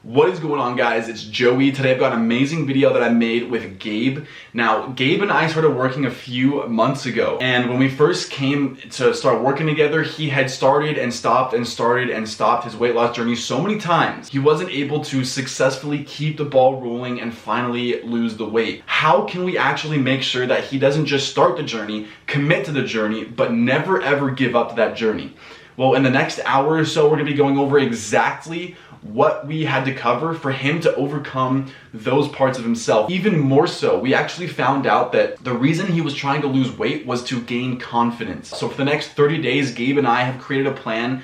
What is going on, guys? It's Joey. Today I've got an amazing video that I made with Gabe. Now, Gabe and I started working a few months ago, and when we first came to start working together, he had started and stopped and started and stopped his weight loss journey so many times. He wasn't able to successfully keep the ball rolling and finally lose the weight. How can we actually make sure that he doesn't just start the journey, commit to the journey, but never ever give up to that journey? Well, in the next hour or so, we're gonna be going over exactly what we had to cover for him to overcome those parts of himself. Even more so, we actually found out that the reason he was trying to lose weight was to gain confidence. So for the next 30 days, Gabe and I have created a plan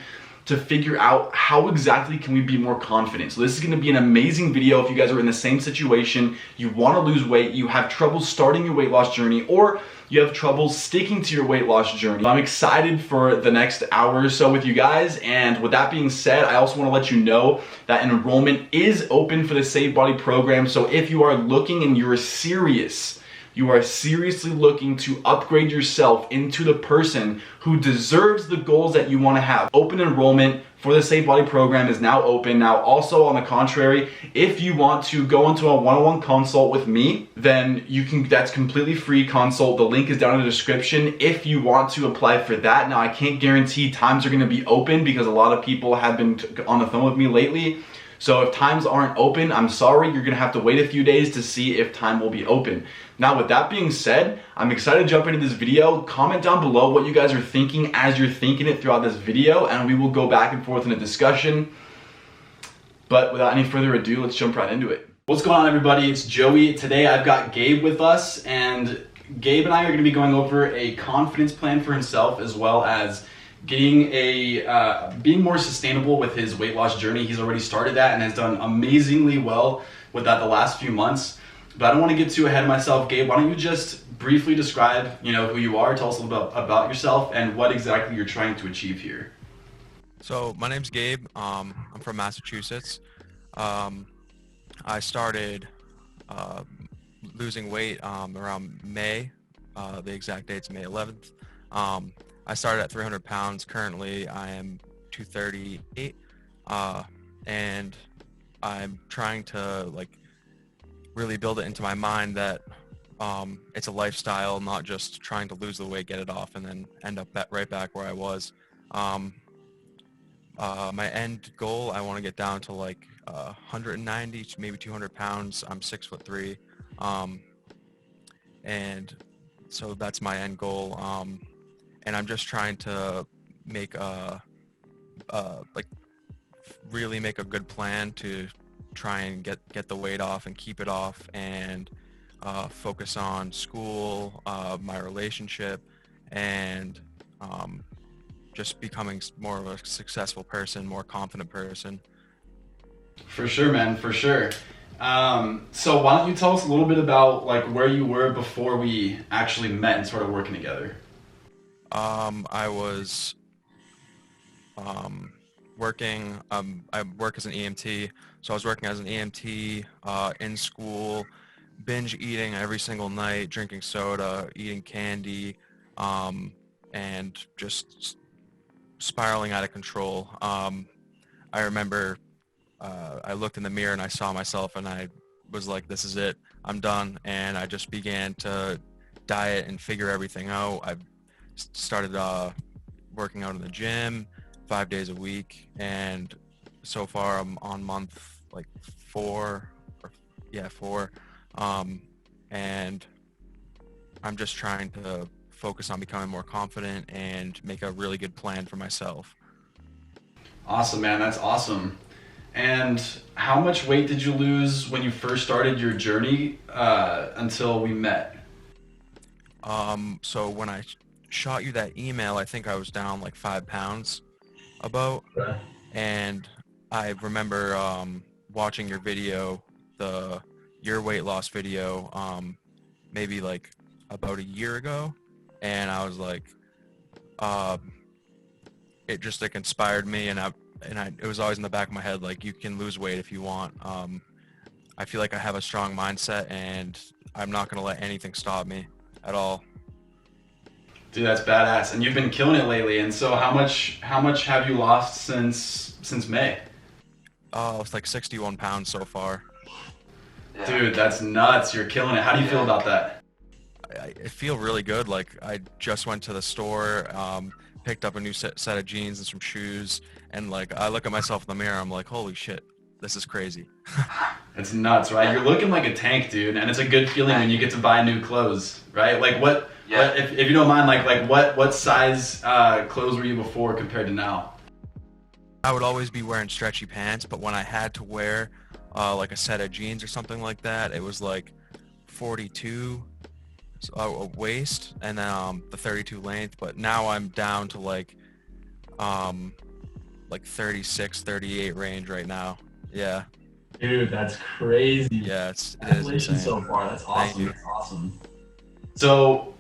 to figure out how exactly can we be more confident. So this is gonna be an amazing video if you guys are in the same situation, you wanna lose weight, you have trouble starting your weight loss journey, or you have trouble sticking to your weight loss journey. I'm excited for the next hour or so with you guys, and with that being said, I also wanna let you know that enrollment is open for the Save Body program. So if you are looking and you are seriously looking to upgrade yourself into the person who deserves the goals that you want to have, open enrollment for the Save Body program is now open. Now, also on the contrary, if you want to go into a one-on-one consult with me, then you can, that's completely free consult. The link is down in the description if you want to apply for that. Now, I can't guarantee times are going to be open because a lot of people have been on the phone with me lately. So if times aren't open, I'm sorry, you're gonna have to wait a few days to see if time will be open. Now, with that being said, I'm excited to jump into this video. Comment down below what you guys are thinking as you're thinking it throughout this video, and we will go back and forth in a discussion. But without any further ado, let's jump right into it. What's going on, everybody? It's Joey. Today I've got Gabe with us, and Gabe and I are gonna be going over a confidence plan for himself, as well as getting being more sustainable with his weight loss journey. He's already started that and has done amazingly well with that the last few months. But I don't want to get too ahead of myself. Gabe, why don't you just briefly describe, who you are, tell us a little bit about yourself and what exactly you're trying to achieve here. So my name's Gabe. I'm from Massachusetts. I started losing weight around May. The exact date's May 11th. I started at 300 pounds. Currently, I am 238, and I'm trying to really build it into my mind that it's a lifestyle, not just trying to lose the weight, get it off, and then end up right back where I was. My end goal, I want to get down to 190, maybe 200 pounds. I'm 6'3", and so that's my end goal. And I'm just trying to make really make a good plan to try and get the weight off and keep it off, and focus on school, my relationship, and just becoming more of a successful person, more confident person. For sure, man, for sure. So why don't you tell us a little bit about where you were before we actually met and started working together? I was working, I work as an EMT, so I was working as an EMT in school, binge eating every single night, drinking soda, eating candy, and just spiraling out of control. I remember I looked in the mirror and I saw myself and I was like, this is it, I'm done, and I just began to diet and figure everything out. I started working out in the gym 5 days a week, and so far I'm on month 4, and I'm just trying to focus on becoming more confident and make a really good plan for myself. Awesome, man, that's awesome. And how much weight did you lose when you first started your journey until we met? So when I shot you that email, I think I was down 5 pounds about. Okay. And I remember watching your video, your weight loss video, maybe about a year ago, and I was it just inspired me, and it was always in the back of my head, you can lose weight if you want. I feel like I have a strong mindset, and I'm not gonna let anything stop me at all. Dude, that's badass. And you've been killing it lately. And so how much have you lost since May? Oh, it's like 61 pounds so far. Yeah. Dude, that's nuts. You're killing it. How do you feel Yeah. about that? I feel really good. Like I just went to the store, picked up a new set of jeans and some shoes, and like I look at myself in the mirror, I'm like, holy shit, this is crazy. It's nuts, right? Yeah. You're looking like a tank, dude, and it's a good feeling when Thank you you. get to buy new clothes, right? Like Yeah. if you don't mind, like what size clothes were you before compared to now? I would always be wearing stretchy pants, but when I had to wear like a set of jeans or something like that, it was like 42 waist and then the 32 length. But now I'm down to um, like 36, 38 range right now. Yeah, Dude, that's crazy. yeah, it is Congratulations insane. so far. That's Thank awesome. you. That's awesome. So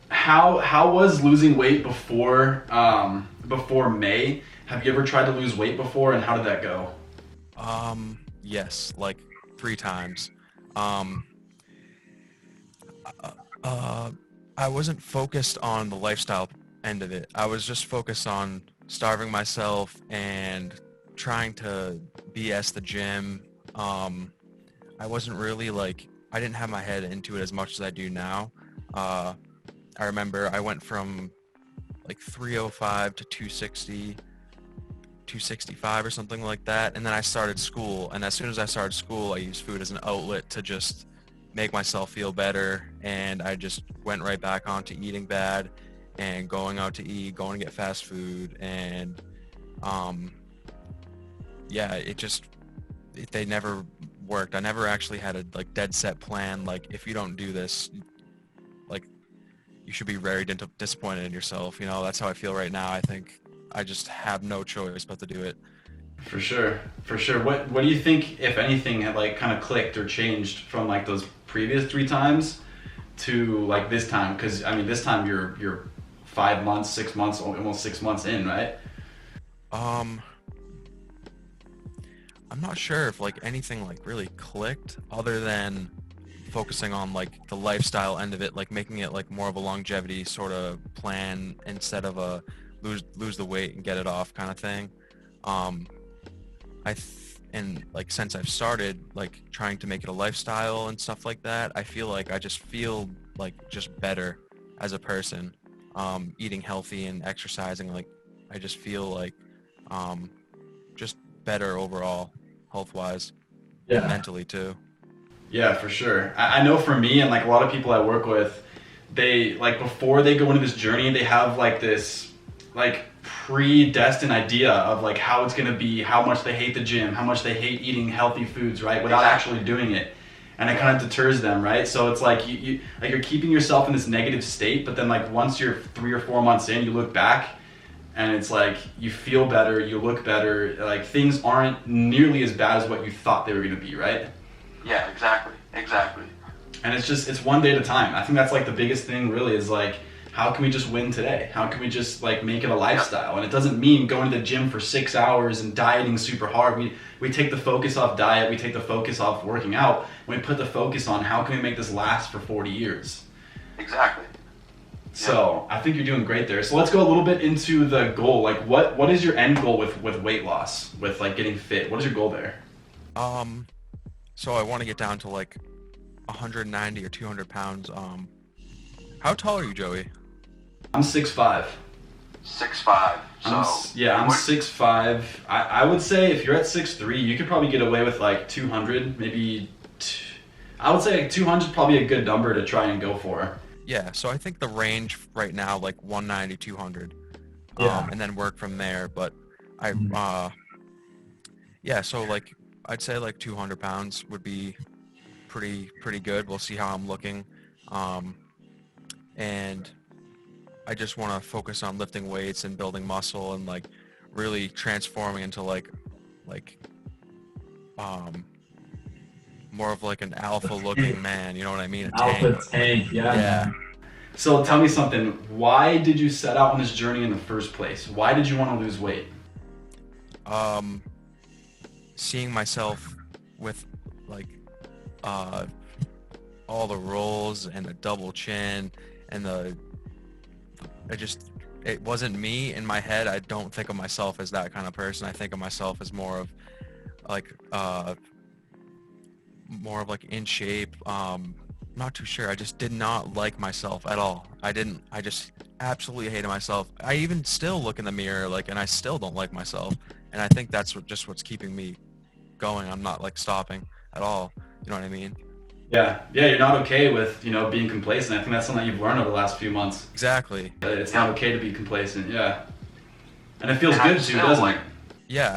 how was losing weight before May? Have you ever tried to lose weight before, and how did that go? Yes, like 3 times. Um, uh, uh, I wasn't focused on the lifestyle end of it. I was just focused on starving myself and trying to BS the gym. I wasn't really like, I didn't have my head into it as much as I do now. Uh, I remember I went from like 305 to 260, 265 or something like that. And then I started school. And as soon as I started school, I used food as an outlet to just make myself feel better. And I just went right back on to eating bad and going out to eat, going to get fast food. And yeah, they never worked. I never actually had a like dead set plan. Like if you don't do this, like you should be very disappointed in yourself. You know, that's how I feel right now. I think I just have no choice but to do it. For sure, for sure. What do you think, if anything, had like kind of clicked or changed from like those previous 3 times to like this time? Because I mean, this time you're 5 months, 6 months, almost 6 months in, right? Um, I'm not sure if like anything like really clicked other than focusing on like the lifestyle end of it, like making it like more of a longevity sort of plan instead of a lose the weight and get it off kind of thing. Um, and like since I've started like trying to make it a lifestyle and stuff like that, I feel like I just feel like just better as a person. Eating healthy and exercising, like I just feel like um, just better overall, health wise and Yeah. mentally too. Yeah, for sure. I know for me and like a lot of people I work with, they like before they go into this journey, they have like this like predestined idea of like how it's gonna be, how much they hate the gym, how much they hate eating healthy foods, right? Without actually doing it. And it kind of deters them, right? So it's like you like you're keeping yourself in this negative state, but then like once you're 3 or 4 months in, you look back and it's like you feel better, you look better, like things aren't nearly as bad as what you thought they were gonna be, right? Yeah, exactly. Exactly. And it's one day at a time. I think that's like the biggest thing really is like how can we just win today? How can we just like make it a lifestyle? And it doesn't mean going to the gym for 6 hours and dieting super hard. We take the focus off diet, we take the focus off working out, and we put the focus on how can we make this last for 40 years. Exactly. So I think you're doing great there. So let's go a little bit into the goal. Like what is your end goal with weight loss, with like getting fit? What is your goal there? So I want to get down to like 190 or 200 pounds. How tall are you, Joey? I'm 6'5". 6'5". So I'm 6'5". I would say if you're at 6'3", you could probably get away with like 200, maybe. I would say like 200 is probably a good number to try and go for. Yeah, so I think the range right now like 190, 200, Yeah. and then work from there. But I, Mhm. yeah, so like I'd say like 200 pounds would be pretty good. We'll see how I'm looking, and I just want to focus on lifting weights and building muscle and like really transforming into like um more of like an alpha looking man, you know what I mean? A tank. Alpha tank. Yeah. Yeah. Man. So tell me something. Why did you set out on this journey in the first place? Why did you want to lose weight? Seeing myself with like all the rolls and the double chin and it wasn't me in my head. I don't think of myself as that kind of person. I think of myself as more of like more of like in shape. Not too sure. I just did not like myself at all. I just absolutely hated myself. I even still look in the mirror like, and I still don't like myself. And I think that's just what's keeping me going. I'm not like stopping at all. You know what I mean? Yeah, you're not okay with, being complacent. I think that's something that you've learned over the last few months. Exactly. That it's not okay to be complacent, yeah. And it feels And good I'm too, still, doesn't like- it? Yeah,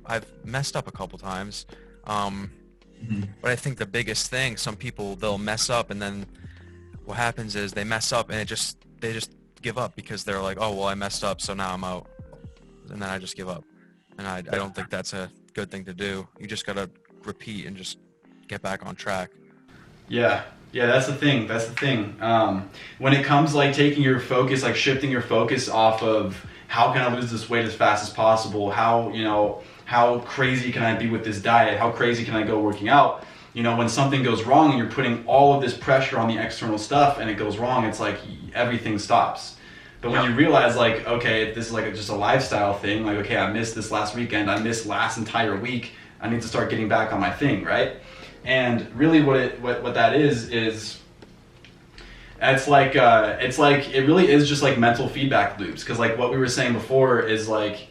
I've messed up a couple times. But I think the biggest thing, some people, they'll mess up, and then what happens is they mess up and they just give up because they're like, oh, well, I messed up, so now I'm out. And then I just give up. And I don't think that's a good thing to do. You just got to repeat and just get back on track. Yeah, that's the thing. When it comes like taking your focus, like shifting your focus off of how can I lose this weight as fast as possible, how crazy can I be with this diet, how crazy can I go working out, when something goes wrong and you're putting all of this pressure on the external stuff and it goes wrong, it's like everything stops. But when you realize like, okay, this is like just a lifestyle thing, like, okay, I missed this last weekend, I missed last entire week, I need to start getting back on my thing, right? And really what that is it's like it really is just like mental feedback loops, because like what we were saying before is like,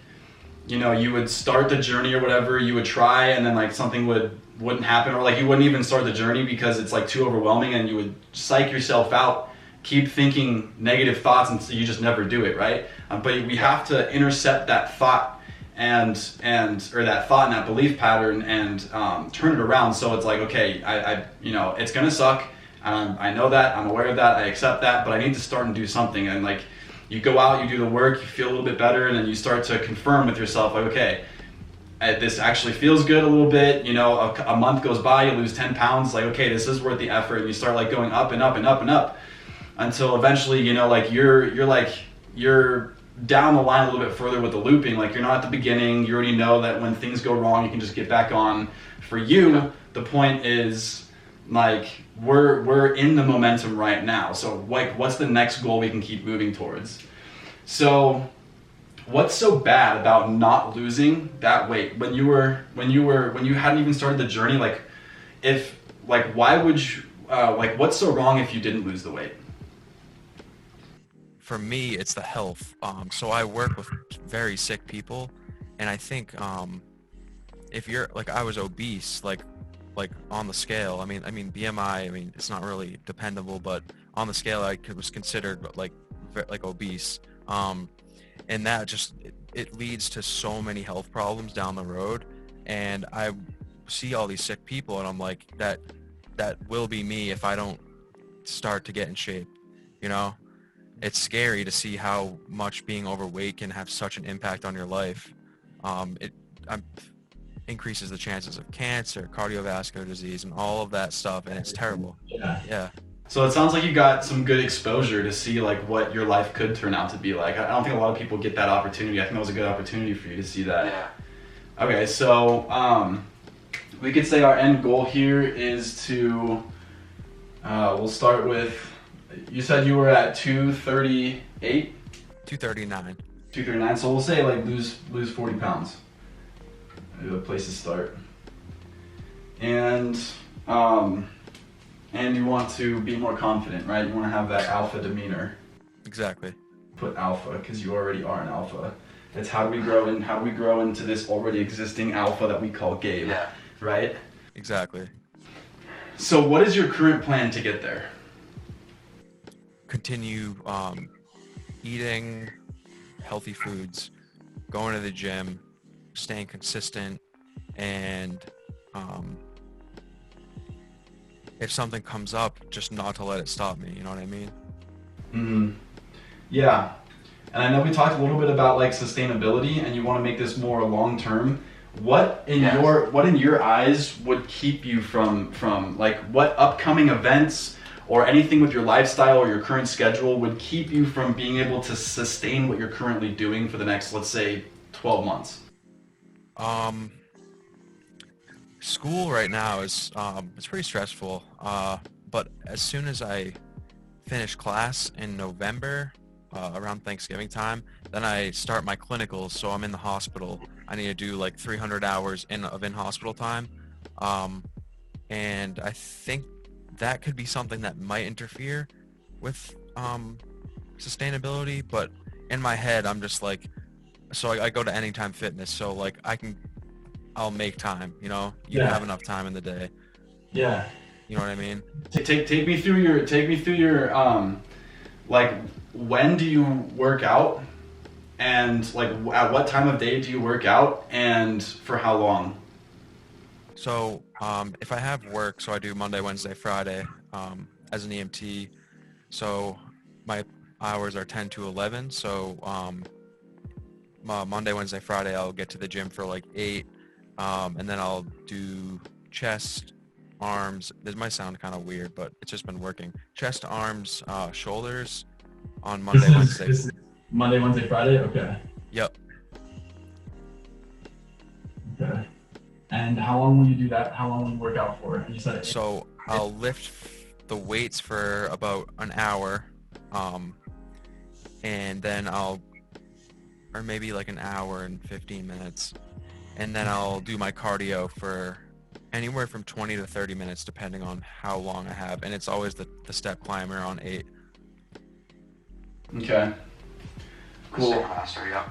you would start the journey or whatever, you would try, and then like something wouldn't happen, or like you wouldn't even start the journey because it's like too overwhelming, and you would psych yourself out, keep thinking negative thoughts, and so you just never do it, right? But we have to intercept that thought and that thought and that belief pattern and turn it around. So it's like, okay, I it's gonna suck. I know that, I'm aware of that, I accept that, but I need to start and do something. And like, you go out, you do the work, you feel a little bit better, and then you start to confirm with yourself, like, okay, this actually feels good a little bit. A month goes by, you lose 10 pounds, like, okay, this is worth the effort, and you start like going up and up and up and up until eventually, like you're down the line a little bit further with the looping. Like, you're not at the beginning, you already know that when things go wrong, you can just get back on. For you, the point is, like, we're in the momentum right now. So like, what's the next goal we can keep moving towards? So what's so bad about not losing that weight when you hadn't even started the journey? Like, why would you, what's so wrong if you didn't lose the weight? For me, it's the health. So I work with very sick people, and I think if you're like, I was obese, like on the scale. I mean BMI. It's not really dependable, but on the scale, I was considered like obese. And that just it leads to so many health problems down the road. And I see all these sick people, and I'm like, that will be me if I don't start to get in shape. It's scary to see how much being overweight can have such an impact on your life. It increases the chances of cancer, cardiovascular disease, and all of that stuff, and it's terrible. Yeah. So it sounds like you got some good exposure to see like what your life could turn out to be like. I don't think a lot of people get that opportunity. I think that was a good opportunity for you to see that. Yeah. Okay, so we could say our end goal here is to, we'll start with, you said you were at 238? 239. 239, so we'll say like lose 40 pounds. Maybe a place to start. And you want to be more confident, right? You want to have that alpha demeanor. Exactly. Put alpha, because you already are an alpha. It's how do we grow into this already existing alpha that we call Gabe, right? Exactly. So what is your current plan to get there? Continue eating healthy foods, going to the gym, staying consistent, and if something comes up, just not to let it stop me. You know what I mean? Mm-hmm. Yeah. And I know we talked a little bit about like sustainability, and you want to make this more long term. What in your eyes would keep you from like, what upcoming events or anything with your lifestyle or your current schedule would keep you from being able to sustain what you're currently doing for the next, let's say, 12 months? School right now is it's pretty stressful. But as soon as I finish class in November, around Thanksgiving time, then I start my clinicals. So I'm in the hospital I need to do like 300 hours of in-hospital time. And I think that could be something that might interfere with sustainability, but in my head, I'm just like, so I go to Anytime Fitness, so like I'll make time, you know, you Yeah. have enough time in the day, Yeah. you know what I mean? Take me through your like, when do you work out, and like at what time of day do you work out, and for how long? So if I have work, so I do Monday, Wednesday, Friday as an EMT. So my hours are 10 to 11. So Monday, Wednesday, Friday, I'll get to the gym for like 8. And then I'll do chest, arms. This might sound kind of weird, but it's just been working. Chest, arms, shoulders on Monday, Wednesday. This is Monday, Wednesday, Friday? Okay. Yep. Okay. And how long will you do that? How long will you work out for? You said 8. So I'll lift the weights for about an hour, and then or maybe like an hour and 15 minutes, and then I'll do my cardio for anywhere from 20 to 30 minutes, depending on how long I have, and it's always the step climber on 8. Okay. Cool. Stairmaster, yep.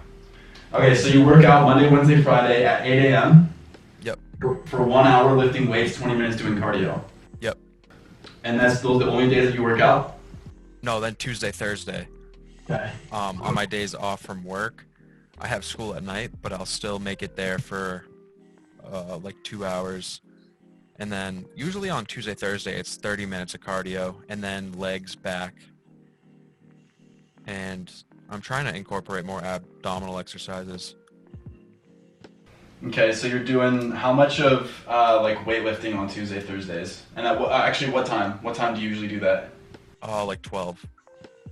Okay, so you work out Monday, Wednesday, Friday at 8 a.m. Yep. for 1 hour lifting weights, 20 minutes doing cardio. Yep. And those are the only days that you work out? No, then Tuesday, Thursday. Okay. On my days off from work, I have school at night, but I'll still make it there for like 2 hours. And then usually on Tuesday, Thursday, it's 30 minutes of cardio and then legs back. And I'm trying to incorporate more abdominal exercises. Okay, so you're doing how much of like weightlifting on Tuesday, Thursdays? And actually, what time? What time do you usually do that? Like 12,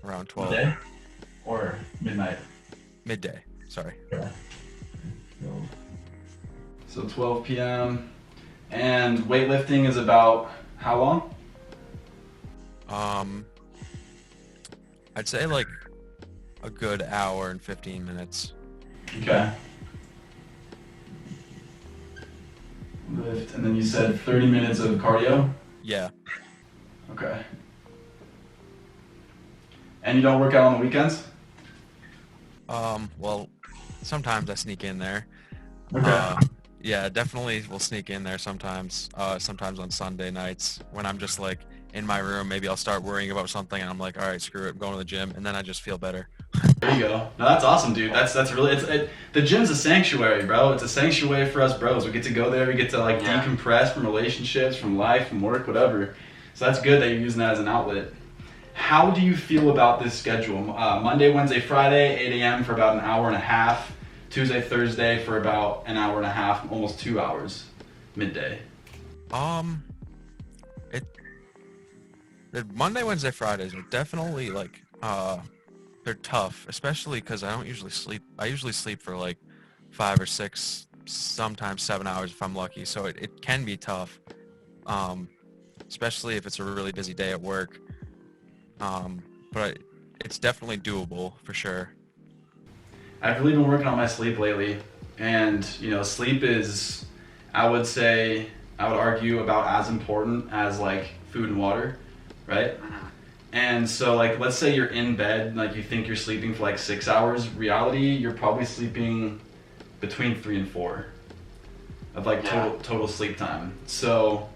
around 12. Midday? Or midnight? Midday, sorry. Okay. So 12 p.m. And weightlifting is about how long? I'd say like a good hour and 15 minutes. Okay. Lift, and then you said 30 minutes of cardio? Yeah. Okay. And you don't work out on the weekends? Well, sometimes I sneak in there. Okay. Yeah, definitely will sneak in there sometimes. Sometimes on Sunday nights when I'm just like in my room, maybe I'll start worrying about something and I'm like, all right, screw it, I'm going to the gym, and then I just feel better. There you go. No, that's awesome, dude. That's really the gym's a sanctuary, bro. It's a sanctuary for us bros. We get to go there. We get to like decompress from relationships, from life, from work, whatever. So that's good that you're using that as an outlet. How do you feel about this schedule? Monday, Wednesday, Friday, 8 a.m. for about an hour and a half. Tuesday, Thursday for about an hour and a half, almost 2 hours, midday. The Monday, Wednesday, Fridays are definitely like they're tough, especially because I don't usually sleep. I usually sleep for like 5 or 6, sometimes 7 hours if I'm lucky. So it can be tough, especially if it's a really busy day at work. But it's definitely doable for sure. I've really been working on my sleep lately, and sleep is, I would argue, about as important as like food and water, right? And so like, let's say you're in bed, like you think you're sleeping for like 6 hours. Reality, you're probably sleeping between 3 and 4 of like total sleep time. So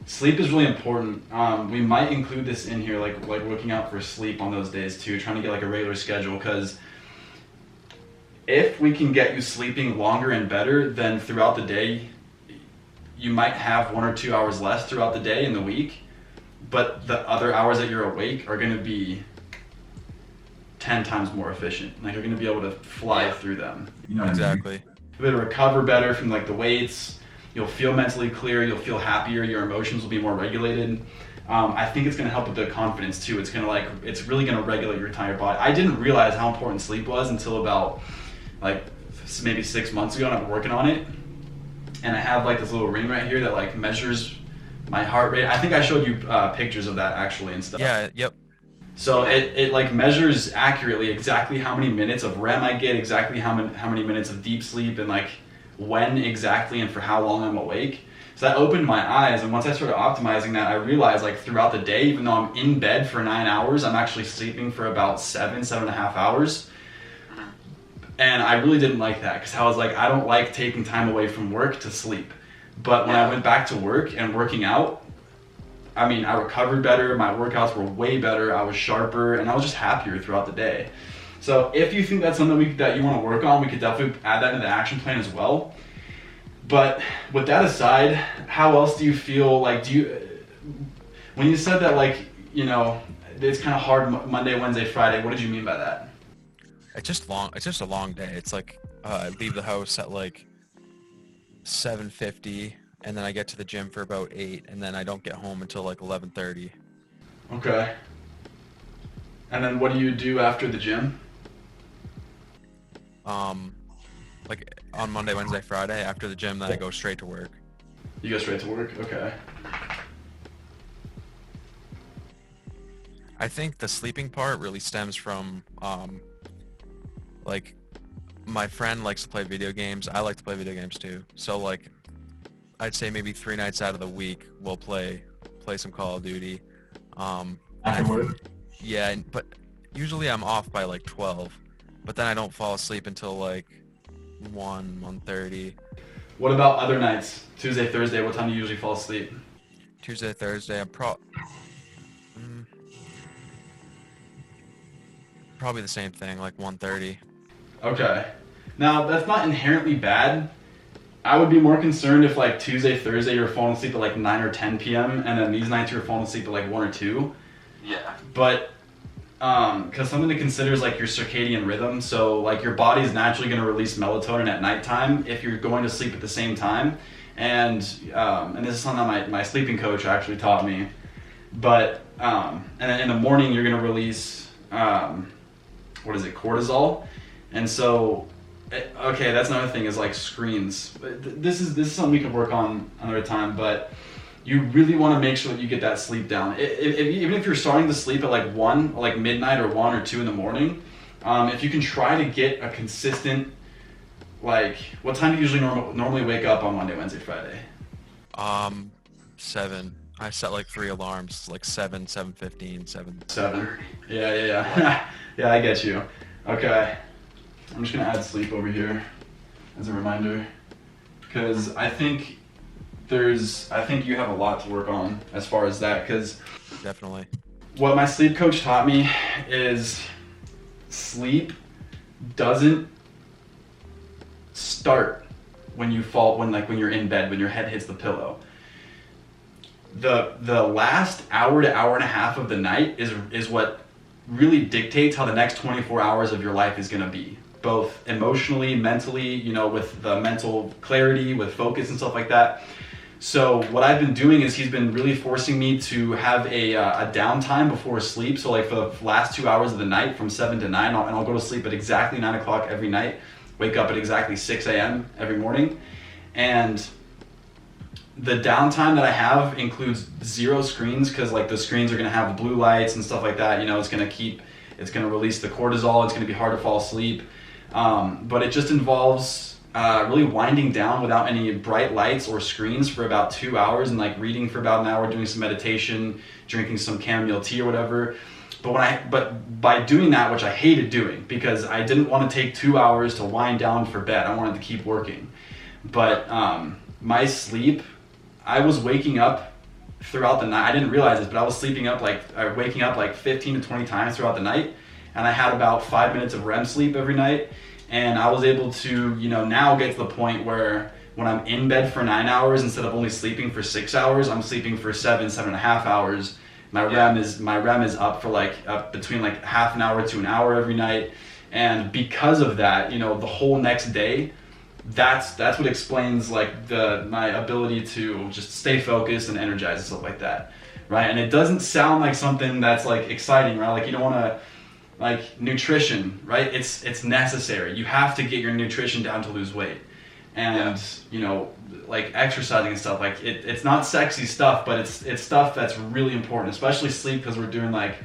sleep is really important. We might include this in here, like looking out for sleep on those days too, trying to get like a regular schedule, because if we can get you sleeping longer and better, then throughout the day, you might have 1 or 2 hours less throughout the day in the week, but the other hours that you're awake are going to be 10 times more efficient. Like you're going to be able to fly through them. You know what Exactly. I mean? You'll be able to recover better from like the weights. You'll feel mentally clear. You'll feel happier. Your emotions will be more regulated. I think it's going to help with the confidence too. It's really going to regulate your entire body. I didn't realize how important sleep was until about like maybe 6 months ago, and I've been working on it. And I have like this little ring right here that like measures my heart rate. I think I showed you pictures of that actually and stuff. Yeah. Yep. So it like measures accurately exactly how many minutes of REM I get, exactly how many minutes of deep sleep, and like when exactly and for how long I'm awake. So that opened my eyes, and once I started optimizing that, I realized like throughout the day, even though I'm in bed for 9 hours, I'm actually sleeping for about 7.5 hours. And I really didn't like that, because I was like, I don't like taking time away from work to sleep. But when I went back to work and working out, I mean, I recovered better, my workouts were way better, I was sharper, and I was just happier throughout the day. So if you think that's something that you want to work on, we could definitely add that into the action plan as well. But with that aside, how else do you feel like, when you said that, like, you know, it's kind of hard Monday, Wednesday, Friday, what did you mean by that? It's just a long day. It's like I leave the house at like 7:50, and then I get to the gym for about 8, and then I don't get home until like 11:30. Okay. And then what do you do after the gym? Like on Monday, Wednesday, Friday, after the gym, then I go straight to work. You go straight to work? Okay. I think the sleeping part really stems from, like, my friend likes to play video games. I like to play video games too. So, like, I'd say maybe 3 nights out of the week, we'll play some Call of Duty. After work? Yeah, but usually I'm off by like 12, but then I don't fall asleep until like 1:30. What about other nights? Tuesday, Thursday, what time do you usually fall asleep? Tuesday, Thursday, I'm probably the same thing, like 1:30. Okay. Now, that's not inherently bad. I would be more concerned if like Tuesday, Thursday, you're falling asleep at like 9 or 10 p.m. and then these nights you're falling asleep at like 1 or 2. Yeah. But, because something to consider is like your circadian rhythm. So like your body is naturally going to release melatonin at nighttime if you're going to sleep at the same time. And this is something that my sleeping coach actually taught me. But, and then in the morning you're going to release, cortisol. And so, okay, that's another thing is like screens. This is something we could work on another time, but you really want to make sure that you get that sleep down. Even if you're starting to sleep at like 1, like midnight or 1 or 2 in the morning, if you can try to get a consistent, like, what time do you usually normally wake up on Monday, Wednesday, Friday? 7. I set like 3 alarms, like 7, 7:15, 7. 7. Yeah. Yeah, I get you. Okay. I'm just going to add sleep over here as a reminder, because I think you have a lot to work on as far as that, because Definitely. what my sleep coach taught me is sleep doesn't start when you're in bed, when your head hits the pillow. The last hour to hour and a half of the night is what really dictates how the next 24 hours of your life is going to be, both emotionally, mentally, you know, with the mental clarity, with focus and stuff like that. So what I've been doing is he's been really forcing me to have a downtime before sleep. So like for the last 2 hours of the night from 7 to 9, I'll go to sleep at exactly 9 o'clock every night, wake up at exactly 6 a.m. every morning. And the downtime that I have includes 0 screens, because like the screens are going to have blue lights and stuff like that. You know, it's going to release the cortisol. It's going to be hard to fall asleep. But it just involves really winding down without any bright lights or screens for about 2 hours, and like reading for about an hour, doing some meditation, drinking some chamomile tea or whatever. But by doing that, which I hated doing because I didn't want to take 2 hours to wind down for bed. I wanted to keep working. But my sleep, I was waking up throughout the night. I didn't realize this, but I was waking up like 15 to 20 times throughout the night, and I had about 5 minutes of REM sleep every night. And I was able to, you know, now get to the point where when I'm in bed for 9 hours, instead of only sleeping for 6 hours, I'm sleeping for 7.5 hours. My REM is up for up between like half an hour to an hour every night. And because of that, you know, the whole next day, that's what explains like my ability to just stay focused and energized and stuff like that, right? And it doesn't sound like something that's like exciting, right? Like you don't want to, like nutrition, right? It's necessary. You have to get your nutrition down to lose weight, and you know, like exercising and stuff. Like it's not sexy stuff, but it's stuff that's really important, especially sleep, because we're doing like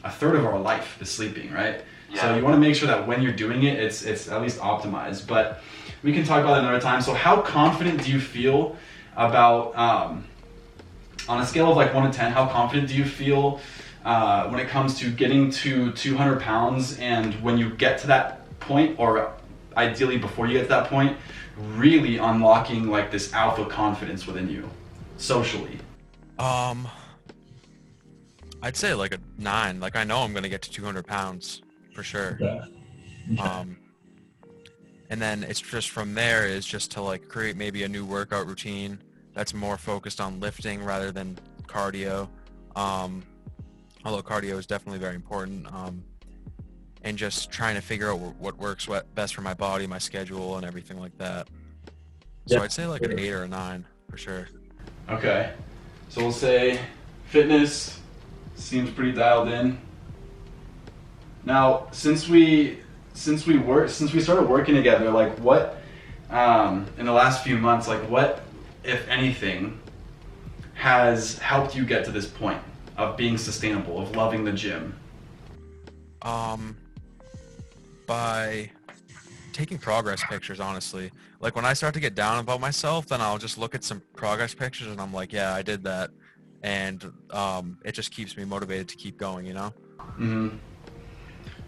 a third of our life is sleeping, right? Yeah. So you want to make sure that when you're doing it, it's at least optimized. But we can talk about it another time. So how confident do you feel about, on a scale of like 1 to 10, how confident do you feel when it comes to getting to 200 pounds, and when you get to that point, or ideally before you get to that point, really unlocking like this alpha confidence within you socially? I'd say like a 9. Like I know I'm gonna get to 200 pounds for sure. Okay. And then it's just from there is just to like create maybe a new workout routine that's more focused on lifting rather than cardio. Although cardio is definitely very important. And just trying to figure out what works best for my body, my schedule, and everything like that. So Yeah. I'd say like an 8 or a 9 for sure. Okay, so we'll say fitness seems pretty dialed in. Now, since we started working together, like what in the last few months, like what, if anything, has helped you get to this point of being sustainable, of loving the gym? By taking progress pictures, honestly. Like when I start to get down about myself, then I'll just look at some progress pictures and I'm like, yeah, I did that. And it just keeps me motivated to keep going, you know? Mm-hmm.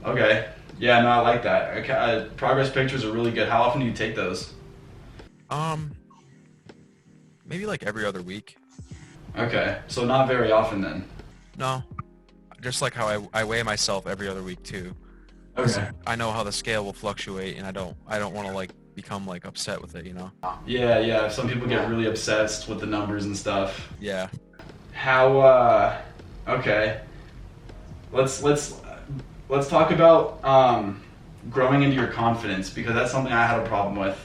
Okay. Yeah, no, I like that. Okay, progress pictures are really good. How often do you take those? Maybe like every other week. Okay, so not very often then. No, just like how I weigh myself every other week too. 'Cause Okay. I know how the scale will fluctuate, and I don't want to like become like upset with it, you know? Yeah. Some people get really obsessed with the numbers and stuff. Yeah. How? Okay. Let's talk about growing into your confidence, because that's something I had a problem with.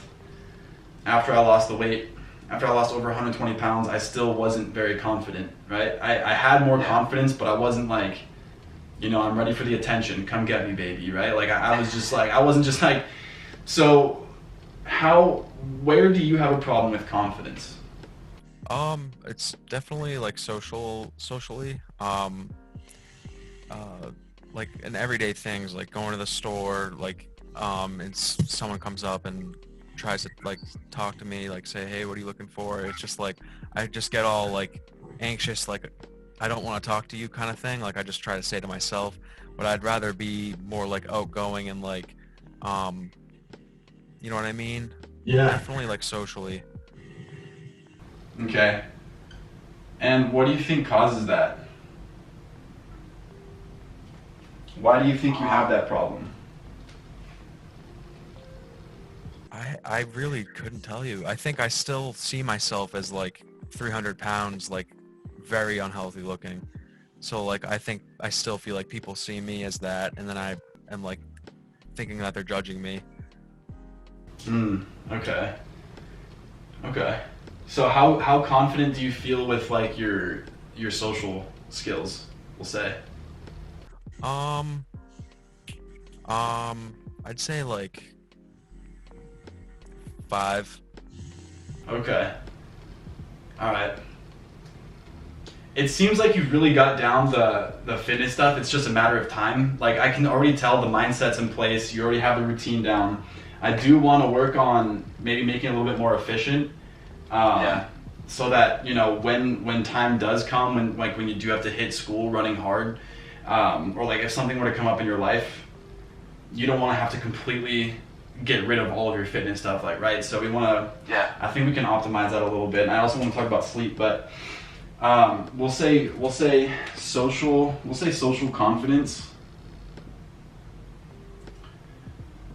After I lost the weight, after I lost over 120 pounds, I still wasn't very confident, right? I had more confidence, but I wasn't like, you know, I'm ready for the attention, come get me, baby, right? Like I was just like, I wasn't just like, so where do you have a problem with confidence? It's definitely like socially. Like in everyday things, like going to the store, like, and someone comes up and tries to like talk to me, like say, hey, what are you looking for? It's just like, I just get all like anxious, like I don't want to talk to you kind of thing. Like I just try to say to myself, but I'd rather be more like outgoing and like, you know what I mean? Yeah. Definitely like socially. Okay. And what do you think causes that? Why do you think you have that problem? I really couldn't tell you. I think I still see myself as like 300 pounds, like very unhealthy looking. So like I think I still feel like people see me as that, and then I am like thinking that they're judging me. Okay. So how confident do you feel with like your social skills, we'll say? I'd say like 5. Okay. All right. It seems like you've really got down the fitness stuff. It's just a matter of time. Like I can already tell the mindset's in place. You already have the routine down. I do want to work on maybe making it a little bit more efficient. So that, you know, when time does come, when you do have to hit school running hard, or like if something were to come up in your life, you don't want to have to completely get rid of all of your fitness stuff, like, right? So we want to, I think we can optimize that a little bit. And I also want to talk about sleep, but we'll say social confidence,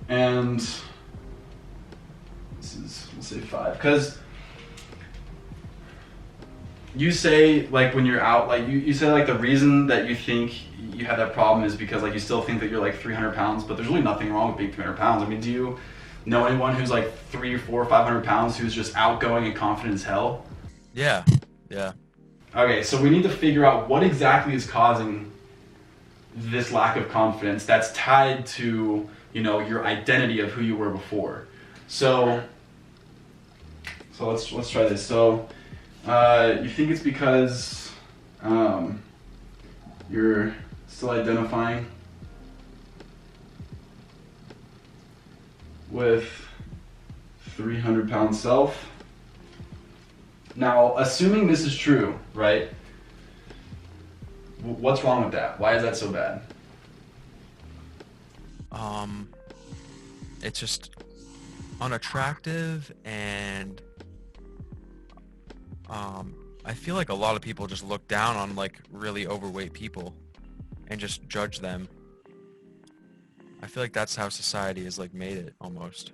and we'll say 5, because you say like when you're out, like you say like the reason that you think you have that problem is because like you still think that you're like 300 pounds, but there's really nothing wrong with being 300 pounds. I mean, do you know anyone who's like 300 or 400 or 500 pounds who's just outgoing and confident as hell? Yeah. Okay, so we need to figure out what exactly is causing this lack of confidence that's tied to, you know, your identity of who you were before. So let's try this. So you think it's because you're still identifying with 300-pound self. Now, assuming this is true, right? What's wrong with that? Why is that so bad? It's just unattractive, and I feel like a lot of people just look down on like really overweight people and just judge them. I feel like that's how society has like made it almost.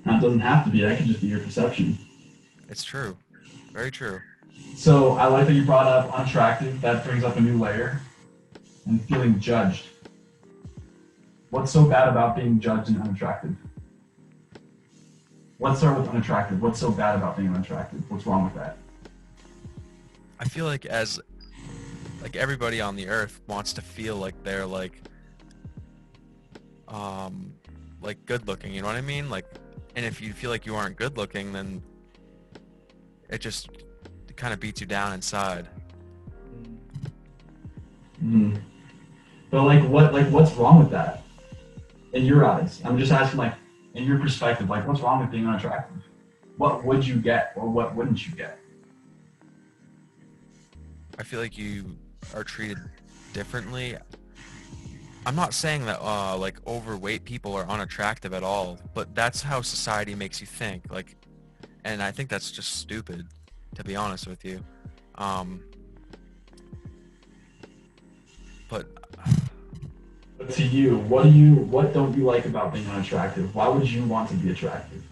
That doesn't have to be. That can just be your perception. It's true. Very true. So I like that you brought up unattractive. That brings up a new layer. And feeling judged. What's so bad about being judged and unattractive? Let's start with unattractive. What's so bad about being unattractive? What's wrong with that? I feel like everybody on the earth wants to feel like they're like good looking, you know what I mean? Like, and if you feel like you aren't good looking, then it just kind of beats you down inside. Mm. But what's wrong with that? In your eyes, I'm just asking, like, in your perspective, like, what's wrong with being unattractive? What would you get, or what wouldn't you get? I feel like you are treated differently. I'm not saying that like overweight people are unattractive at all, but that's how society makes you think. Like, and I think that's just stupid, to be honest with you. But To you, what don't you like about being unattractive? Why would you want to be attractive?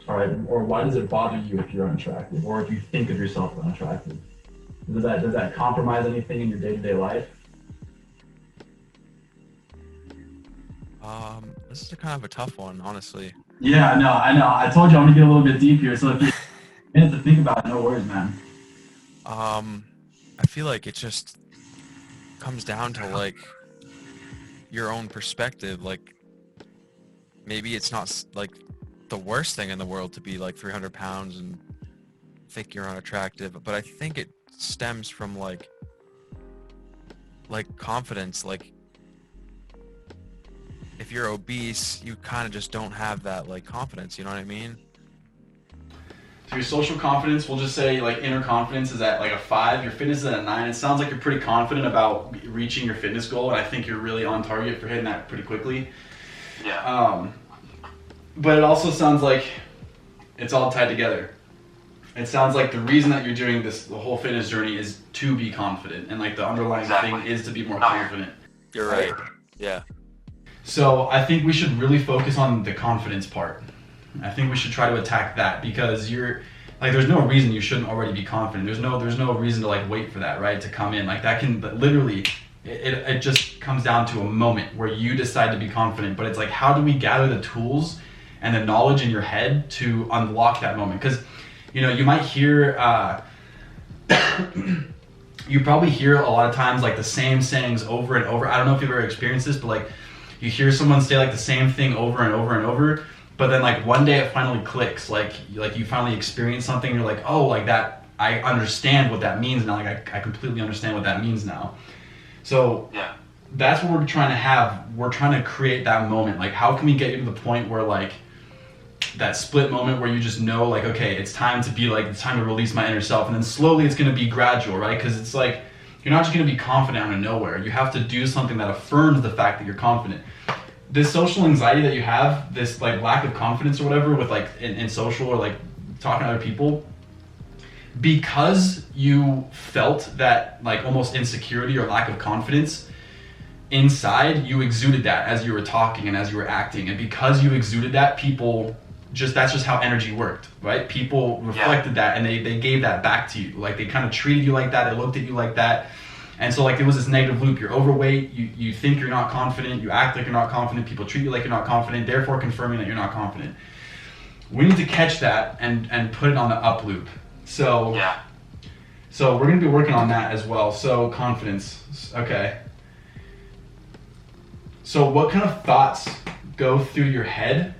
All right, or why does it bother you if you're unattractive, or if you think of yourself as unattractive? Does that compromise anything in your day-to-day life? This is kind of a tough one, honestly. Yeah, I know. I told you I'm gonna get a little bit deep here, so if you have a minute to think about it, no worries, man. I feel like it just comes down to like your own perspective. Like, maybe it's not like the worst thing in the world to be like 300 pounds and think you're unattractive, but I think it stems from like confidence. Like, if you're obese, you kind of just don't have that like confidence, you know what I mean? So your social confidence, we'll just say like inner confidence is at like a 5, your fitness is at a 9. It sounds like you're pretty confident about reaching your fitness goal, and I think you're really on target for hitting that pretty quickly. Yeah. But it also sounds like it's all tied together. It sounds like the reason that you're doing this, the whole fitness journey, is to be confident, and like the underlying thing is to be more confident. You're right. Yeah. So I think we should really focus on the confidence part. I think we should try to attack that, because you're like, there's no reason you shouldn't already be confident. There's no reason to like wait for that, right, to come in. Like, that can literally, it just comes down to a moment where you decide to be confident. But it's like, how do we gather the tools and the knowledge in your head to unlock that moment? Because, you know, you might hear you probably hear a lot of times like the same sayings over and over. I don't know if you've ever experienced this, but like, you hear someone say like the same thing over and over and over, but then like one day it finally clicks. Like you finally experience something, and you're like, oh, like that, I understand what that means now. Like I completely understand what that means now. So Yeah. that's what we're trying to have. We're trying to create that moment. Like, how can we get you to the point where like that split moment where you just know like, okay, it's time to release my inner self, and then slowly it's going to be gradual, right? Because it's like, you're not just going to be confident out of nowhere. You have to do something that affirms the fact that you're confident. This social anxiety that you have, this like lack of confidence or whatever with like in social or like talking to other people, because you felt that like almost insecurity or lack of confidence inside, you exuded that as you were talking and as you were acting. And because you exuded that, that's just how energy worked, right? People reflected that, and they gave that back to you. Like, they kind of treated you like that, they looked at you like that. And so like, it was this negative loop. You're overweight, you think you're not confident, you act like you're not confident, people treat you like you're not confident, therefore confirming that you're not confident. We need to catch that and put it on the up loop. So we're going to be working on that as well. So confidence, okay. So what kind of thoughts go through your head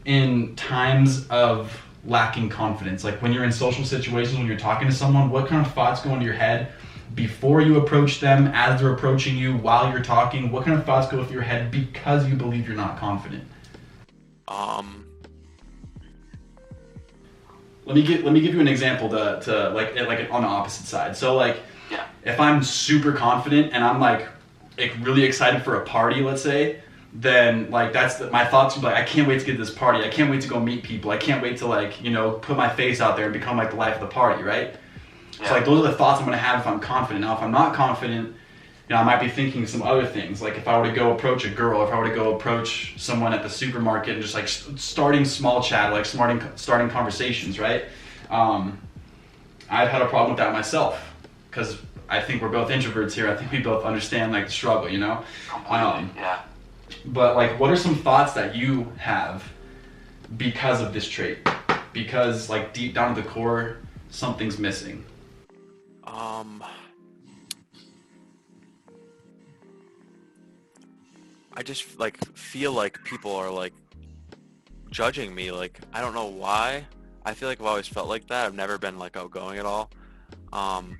in times of lacking confidence? Like, when you're in social situations, when you're talking to someone, what kind of thoughts go into your head before you approach them, as they're approaching you, while you're talking? What kind of thoughts go through your head because you believe you're not confident? Let me give you an example to like on the opposite side. So like, Yeah. if I'm super confident and I'm like really excited for a party, let's say, then like my thoughts would be like, I can't wait to get to this party. I can't wait to go meet people. I can't wait to like, you know, put my face out there and become like the life of the party, right? Yeah. So like those are the thoughts I'm gonna have if I'm confident. Now if I'm not confident, you know, I might be thinking some other things. Like if I were to go approach a girl, if I were to go approach someone at the supermarket and just like starting small chat, like starting conversations, right? I've had a problem with that myself because I think we're both introverts here. I think we both understand like the struggle, you know? Completely. Yeah. But like, what are some thoughts that you have because of this trait? Because like deep down at the core, something's missing. I just like feel like people are like judging me. Like I don't know why. I feel like I've always felt like that. I've never been like outgoing at all. And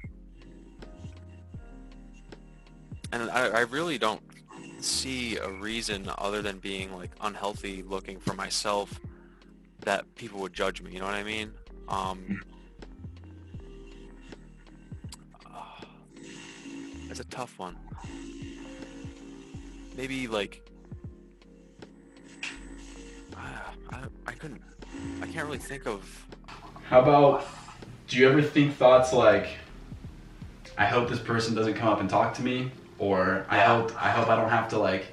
I really don't see a reason other than being like unhealthy looking for myself that people would judge me. You know what I mean? It's a tough one. Maybe like I can't really think of. How about, do you ever think thoughts like, I hope this person doesn't come up and talk to me, or I hope I don't have to like,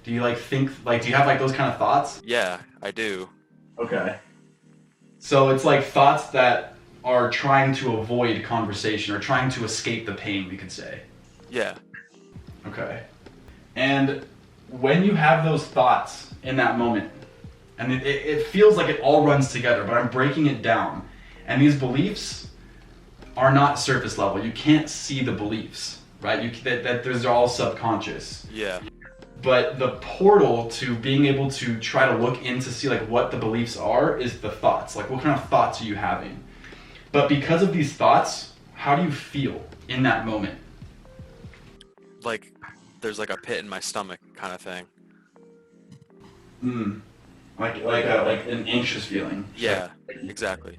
do you like think like, do you have like those kind of thoughts? Yeah, I do. Okay. So it's like thoughts that are trying to avoid conversation or trying to escape the pain, we could say. Yeah. Okay. And when you have those thoughts in that moment, and it feels like it all runs together, but I'm breaking it down. And these beliefs are not surface level. You can't see the beliefs, right? That those are all subconscious. Yeah. But the portal to being able to try to look in to see like what the beliefs are is the thoughts. Like what kind of thoughts are you having? But because of these thoughts, how do you feel in that moment? Like there's like a pit in my stomach kind of thing. Like an anxious feeling. Yeah, exactly.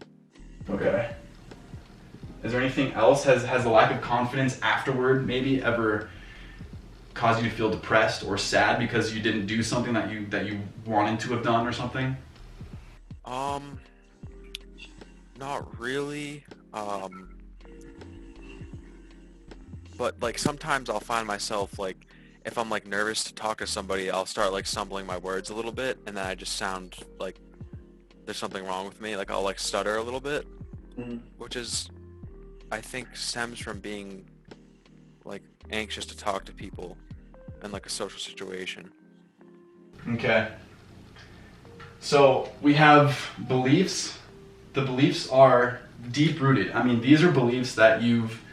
Okay. Is there anything else? Has the lack of confidence afterward maybe ever caused you to feel depressed or sad because you didn't do something that you wanted to have done or something? Not really. But like sometimes I'll find myself like if I'm like nervous to talk to somebody, I'll start like stumbling my words a little bit, and then I just sound like there's something wrong with me. Like I'll like stutter a little bit, which is I think stems from being like anxious to talk to people in like a social situation. Okay. So we have beliefs. The beliefs are deep rooted. I mean, these are beliefs that you've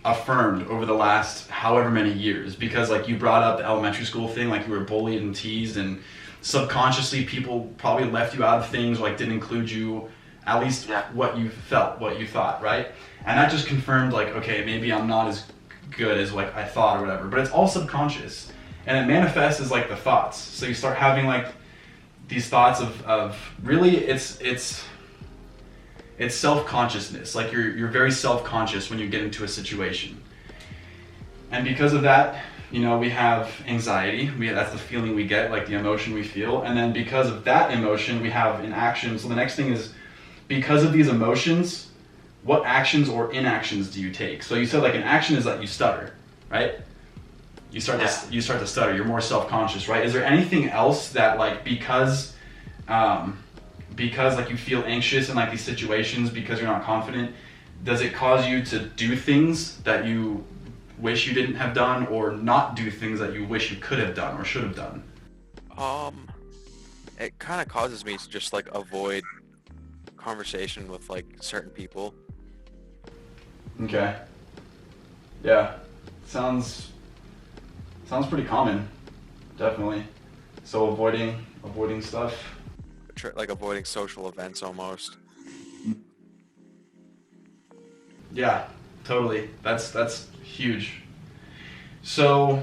affirmed over the last however many years, because like you brought up the elementary school thing, like you were bullied and teased, and subconsciously people probably left you out of things, or like didn't include you, at least what you felt, what you thought, right? And that just confirmed like, okay, maybe I'm not as good as like I thought or whatever, but it's all subconscious and it manifests as like the thoughts. So you start having like these thoughts of really it's self-consciousness. Like you're very self-conscious when you get into a situation. And because of that, you know, we have anxiety. That's the feeling we get, like the emotion we feel. And then because of that emotion, we have an action. So the next thing is, because of these emotions, what actions or inactions do you take? So you said like an action is that you stutter, right? You start to stutter. You're more self-conscious, right? Is there anything else that like because like you feel anxious in like these situations because you're not confident, does it cause you to do things that you wish you didn't have done, or not do things that you wish you could have done or should have done? It kind of causes me to just like avoid conversation with like certain people. Okay. Yeah. Sounds pretty common. Definitely. So avoiding stuff. Like avoiding social events almost. Yeah, Totally. That's huge. So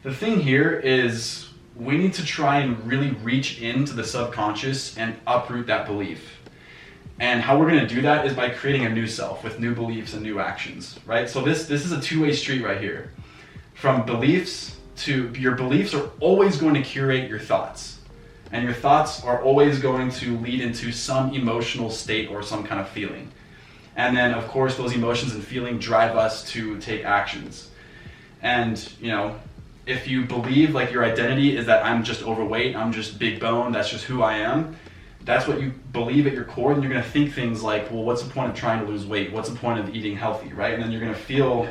the thing here is we need to try and really reach into the subconscious and uproot that belief. And how we're going to do that is by creating a new self with new beliefs and new actions, right? So this is a two-way street right here. From beliefs to your beliefs are always going to curate your thoughts. And your thoughts are always going to lead into some emotional state or some kind of feeling. And then, of course, those emotions and feeling drive us to take actions. And, you know, if you believe like your identity is that I'm just overweight, I'm just big bone, that's just who I am, that's what you believe at your core, and you're going to think things like, well, what's the point of trying to lose weight? What's the point of eating healthy, right? And then you're going to feel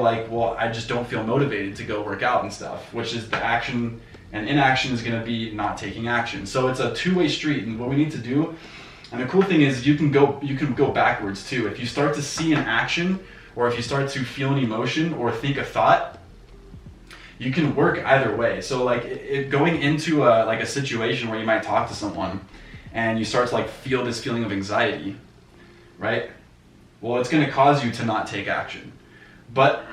like, well, I just don't feel motivated to go work out and stuff, which is the action, and inaction is going to be not taking action. So it's a two-way street, and what we need to do. And the cool thing is you can go backwards too. If you start to see an action, or if you start to feel an emotion or think a thought, you can work either way. So like going into a situation where you might talk to someone and you start to like feel this feeling of anxiety, right? Well, it's going to cause you to not take action. But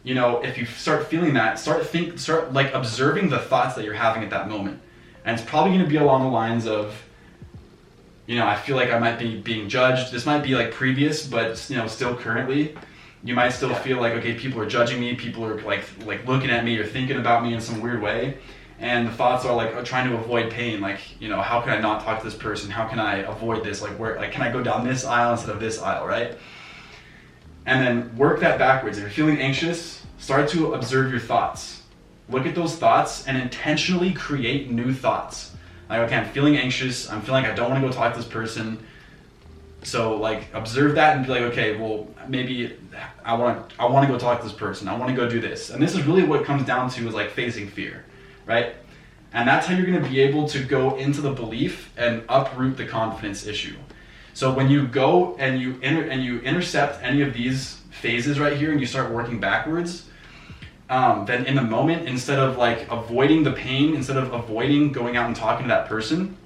you know, if you start feeling that, start like observing the thoughts that you're having at that moment. And it's probably going to be along the lines of, you know, I feel like I might be being judged. This might be like previous, but you know, still currently, you might still feel like, okay, people are judging me. People are like looking at me or thinking about me in some weird way. And the thoughts are like trying to avoid pain. Like, you know, how can I not talk to this person? How can I avoid this? Can I go down this aisle instead of this aisle, right? And then work that backwards. If you're feeling anxious, start to observe your thoughts. Look at those thoughts and intentionally create new thoughts. Like, okay, I'm feeling anxious. I'm feeling like I don't want to go talk to this person. So like observe that and be like, okay, well, maybe I want to go talk to this person. I want to go do this. And this is really what it comes down to, is like facing fear, right? And that's how you're going to be able to go into the belief and uproot the confidence issue. So when you go and you intercept any of these phases right here and you start working backwards, then in the moment, instead of like avoiding the pain, instead of avoiding going out and talking to that person,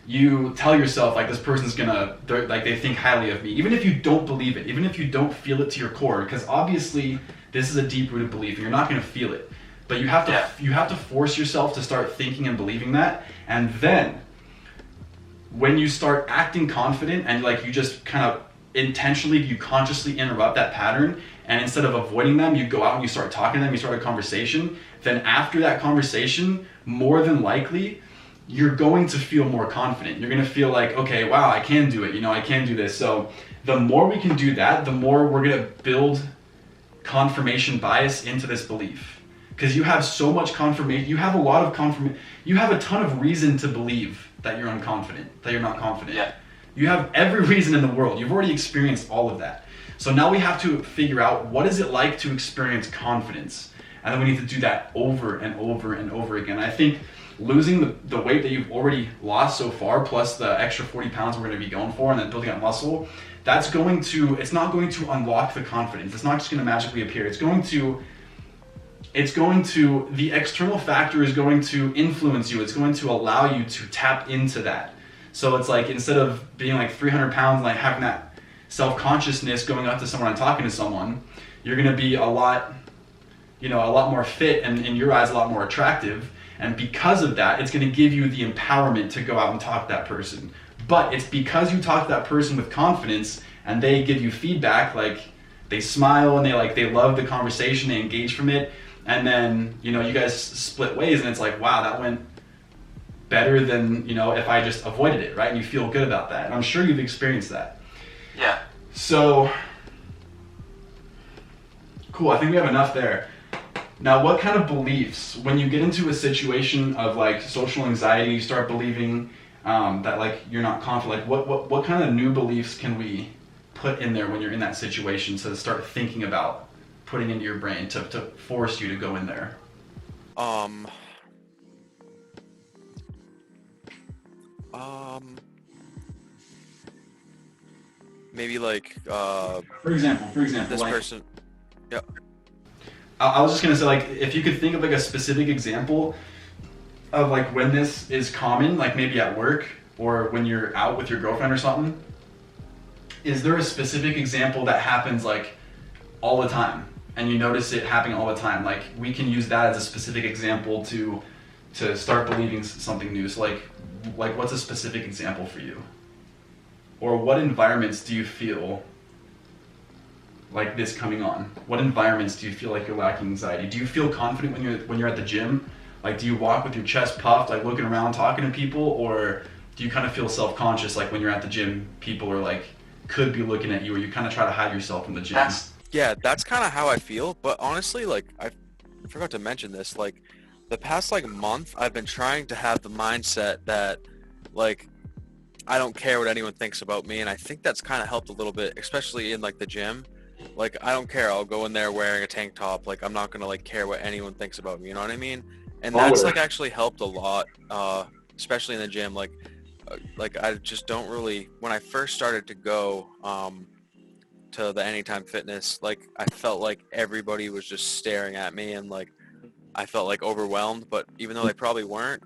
you tell yourself like, this person's they think highly of me, even if you don't believe it, even if you don't feel it to your core, because obviously this is a deep-rooted belief and you're not going to feel it, but you have to force yourself to start thinking and believing that. And then when you start acting confident and like you just kind of you consciously interrupt that pattern, and instead of avoiding them, you go out and you start talking to them, you start a conversation, then after that conversation, more than likely, you're going to feel more confident. You're going to feel like, okay, wow, I can do it. You know, I can do this. So the more we can do that, the more we're going to build confirmation bias into this belief. Because you have so much confirmation, you have a lot of confirmation, you have a ton of reason to believe that you're unconfident, that you're not confident. Yeah. You have every reason in the world. You've already experienced all of that. So now we have to figure out, what is it like to experience confidence? And then we need to do that over and over and over again. I think losing the weight that you've already lost so far, plus the extra 40 pounds we're going to be going for, and then building up muscle, it's not going to unlock the confidence. It's not just going to magically appear. The external factor is going to influence you. It's going to allow you to tap into that. So it's like, instead of being like 300 pounds and like having that self-consciousness going up to someone and talking to someone, you're going to be a lot more fit, and in your eyes a lot more attractive. And because of that, it's going to give you the empowerment to go out and talk to that person. But it's because you talk to that person with confidence and they give you feedback, like they smile and they love the conversation, they engage from it, and then, you know, you guys split ways and it's like, wow, that went better than, you know, if I just avoided it, right? And you feel good about that. And I'm sure you've experienced that. Yeah. So, cool, I think we have enough there. Now, what kind of beliefs, when you get into a situation of like social anxiety, you start believing that like you're not confident, like what kind of new beliefs can we put in there when you're in that situation to start thinking about putting into your brain to force you to go in there? Maybe like for example, this like, person. Yeah. I was just gonna say, like, if you could think of like a specific example of like when this is common, like maybe at work or when you're out with your girlfriend or something, Is there a specific example that happens like all the time and you notice it happening all the time? Like we can use that as a specific example to start believing something new. So like what's a specific example for you? Or what environments do you feel like this coming on? What environments do you feel like you're lacking anxiety? Do you feel confident when you're at the gym? Like do you walk with your chest puffed, like looking around talking to people, or do you kind of feel self-conscious like when you're at the gym, people are like could be looking at you, or you kind of try to hide yourself from the gym? That's kind of how I feel, but honestly, like I forgot to mention this, like the past like month I've been trying to have the mindset that like I don't care what anyone thinks about me, and I think that's kind of helped a little bit, especially in like the gym. Like I don't care, I'll go in there wearing a tank top, like I'm not gonna like care what anyone thinks about me, you know what I mean? And that's like actually helped a lot, especially in the gym. Like I just don't really, when I first started to go to the Anytime Fitness, like I felt like everybody was just staring at me, and like I felt like overwhelmed, but even though they probably weren't.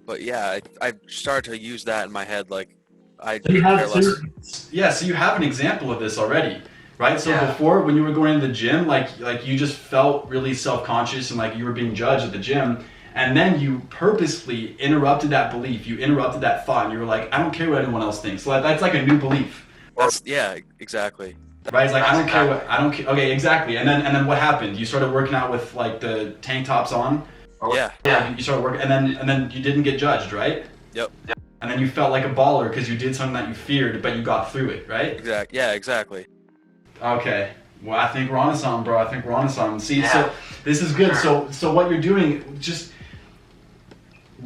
But yeah, I started to use that in my head, like I care less. Yeah, so you have an example of this already, right? So Yeah. before, when you were going to the gym, like you just felt really self-conscious and like you were being judged at the gym, and then you purposely interrupted that belief, you interrupted that thought, and you were like, I don't care what anyone else thinks. So that's like a new belief. Yeah, exactly. Right? It's like I don't care. Okay, exactly. And then what happened? You started working out with like the tank tops on. Yeah. You started working, and then you didn't get judged, right? Yep. And then you felt like a baller because you did something that you feared, but you got through it, right? Yeah, exactly. Okay. Well, I think we're on to something, bro. I think we're on to something. See, Yeah. so this is good. So what you're doing, just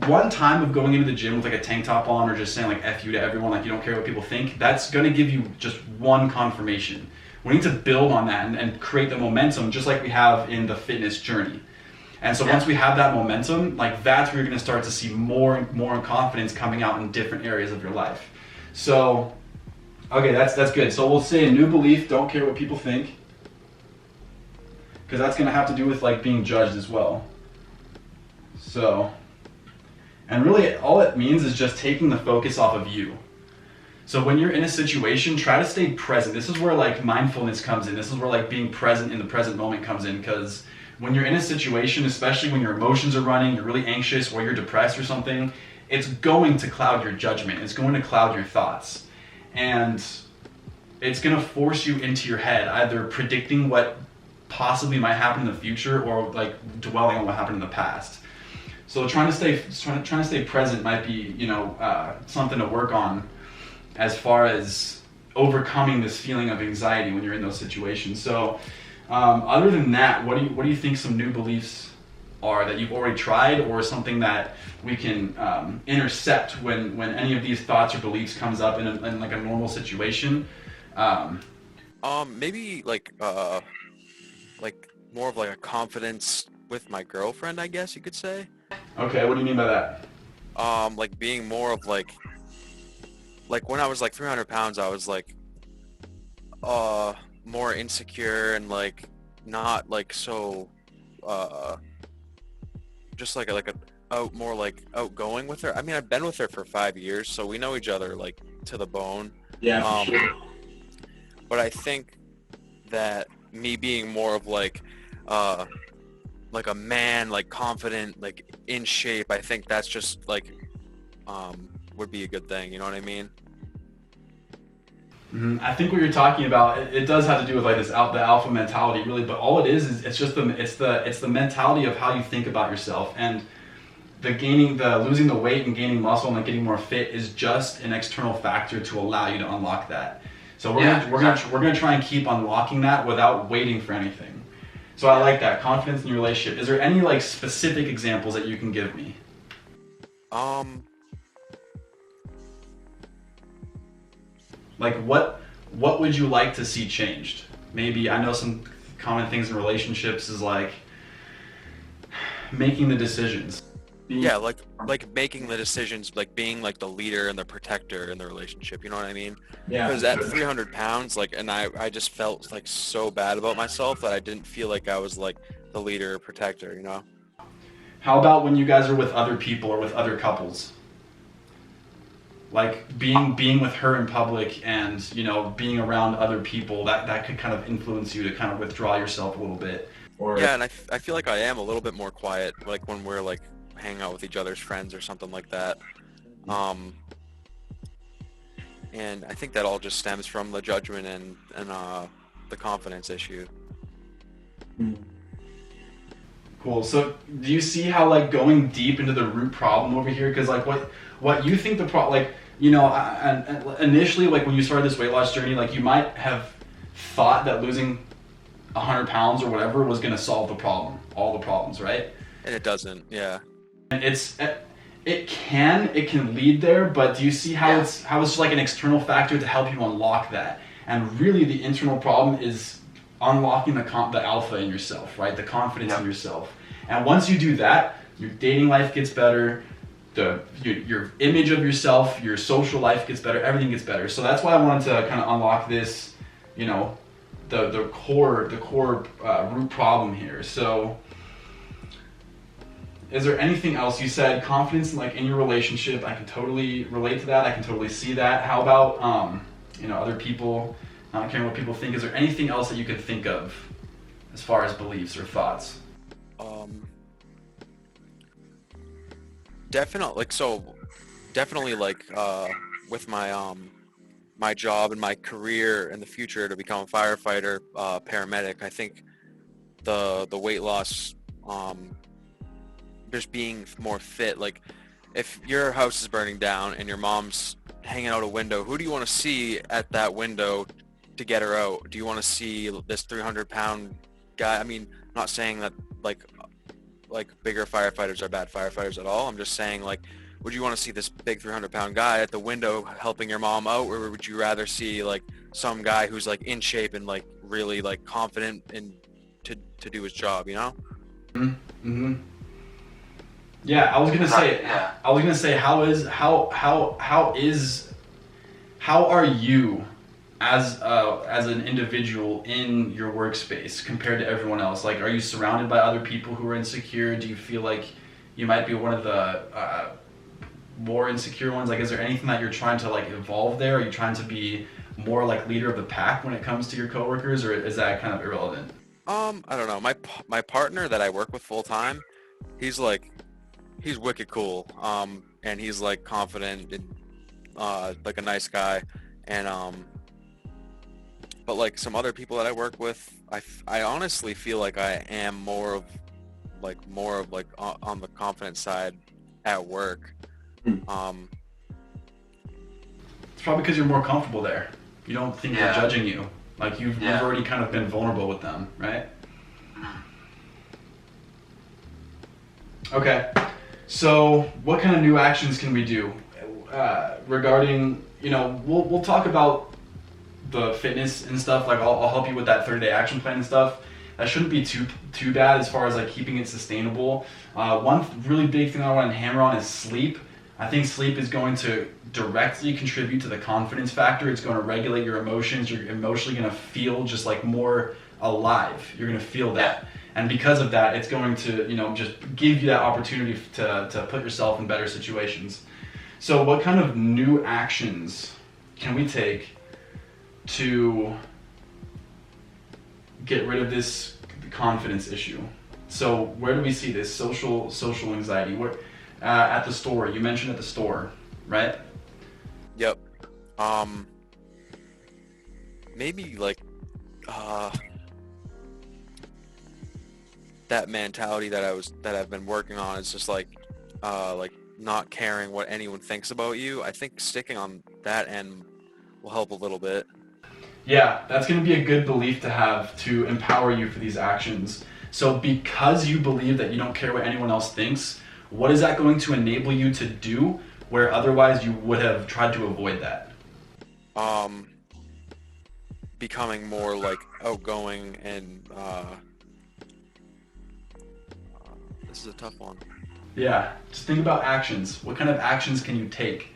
one time of going into the gym with like a tank top on, or just saying like F you to everyone, like you don't care what people think, that's going to give you just one confirmation. We need to build on that and create the momentum just like we have in the fitness journey. And so once we have that momentum, like that's where you're going to start to see more and more confidence coming out in different areas of your life. So, okay, that's good. So we'll say a new belief, don't care what people think, because that's going to have to do with like being judged as well. So, and really all it means is just taking the focus off of you. So when you're in a situation, try to stay present. This is where like mindfulness comes in. This is where like being present in the present moment comes in, because when you're in a situation, especially when your emotions are running, you're really anxious or you're depressed or something, it's going to cloud your judgment. It's going to cloud your thoughts. And it's going to force you into your head, either predicting what possibly might happen in the future or like dwelling on what happened in the past. So trying to stay present might be, something to work on as far as overcoming this feeling of anxiety when you're in those situations. So other than that, what do you think some new beliefs are that you've already tried, or something that we can intercept when any of these thoughts or beliefs comes up in like a normal situation? Maybe like more of like a confidence with my girlfriend, I guess you could say. Okay, what do you mean by that? Like being more of like when I was like 300 pounds, I was like more insecure and like not like so just like more like outgoing with her. I mean, I've been with her for 5 years, so we know each other like to the bone. Yeah, for sure. But I think that me being more of like a man, like confident, like in shape, I think that's just like would be a good thing, you know what I mean? Mm-hmm. I think what you're talking about, it does have to do with like the alpha mentality, really. But all it is it's just the mentality of how you think about yourself, and the losing the weight and gaining muscle and like getting more fit is just an external factor to allow you to unlock that. So we're gonna try and keep unlocking that without waiting for anything. So I like that confidence in your relationship. Is there any like specific examples that you can give me? Like what would you like to see changed? Maybe I know some common things in relationships is like making the decisions. Yeah, like making the decisions, like being like the leader and the protector in the relationship, you know what I mean? Yeah. Because at 300 pounds, like, and I just felt like so bad about myself that I didn't feel like I was like the leader or protector, you know? How about when you guys are with other people or with other couples? like being with her in public and, you know, being around other people, that could kind of influence you to kind of withdraw yourself a little bit. Or Yeah, and I feel like I am a little bit more quiet, like when we're like hanging out with each other's friends or something like that. And I think that all just stems from the judgment and the confidence issue. Cool. So do you see how like going deep into the root problem over here? Because like what you think the problem, like, you know, and initially, like when you started this weight loss journey, like you might have thought that losing 100 pounds or whatever was going to solve the problem, all the problems, right? And it doesn't, yeah. And it can lead there, but do you see how it's just like an external factor to help you unlock that? And really the internal problem is unlocking the alpha in yourself, right? The confidence in yourself. And once you do that, your dating life gets better, your image of yourself, your social life gets better, everything gets better. So that's why I wanted to kind of unlock this, you know, the core root problem here. So is there anything else? You said confidence like in your relationship. I can totally relate to that. I can totally see that. How about you know, other people, not caring what people think? Is there anything else that you could think of as far as beliefs or thoughts? Definitely like with my my job and my career in the future to become a firefighter, paramedic, I think the weight loss, just being more fit. Like if your house is burning down and your mom's hanging out a window, who do you want to see at that window to get her out? Do you want to see this 300-pound guy? I mean, I'm not saying that like bigger firefighters are bad firefighters at all. I'm just saying, like, would you want to see this big 300-pound guy at the window helping your mom out, or would you rather see like some guy who's like in shape and like really like confident and to do his job, you know? Mm-hmm. Yeah, I was gonna say, how are you as an individual in your workspace compared to everyone else? Like, are you surrounded by other people who are insecure? Do you feel like you might be one of the more insecure ones? Like, is there anything that you're trying to like evolve there? Are you trying to be more like leader of the pack when it comes to your coworkers, or is that kind of irrelevant? I don't know. My partner that I work with full time, he's wicked cool. And he's like confident and like a nice guy. And but like some other people that I work with, I honestly feel like I am more of like on the confident side at work. It's probably because you're more comfortable there. You don't think they're judging you. Like you've already kind of been vulnerable with them, right? Okay. So what kind of new actions can we do regarding, you know, we'll talk about the fitness and stuff. Like I'll help you with that 30-day action plan and stuff. That shouldn't be too bad as far as like keeping it sustainable. One really big thing I want to hammer on is sleep. I think sleep is going to directly contribute to the confidence factor. It's going to regulate your emotions. You're emotionally going to feel just like more alive. You're going to feel that. And because of that, it's going to, you know, just give you that opportunity to put yourself in better situations. So what kind of new actions can we take to get rid of this confidence issue? So where do we see this social anxiety? Where at the store, you mentioned at the store, right? Yep. Maybe like that mentality that I've been working on is just like not caring what anyone thinks about you. I think sticking on that end will help a little bit. Yeah, that's going to be a good belief to have to empower you for these actions. So because you believe that you don't care what anyone else thinks, what is that going to enable you to do where otherwise you would have tried to avoid that? Becoming more like outgoing and this is a tough one. Yeah, just think about actions. What kind of actions can you take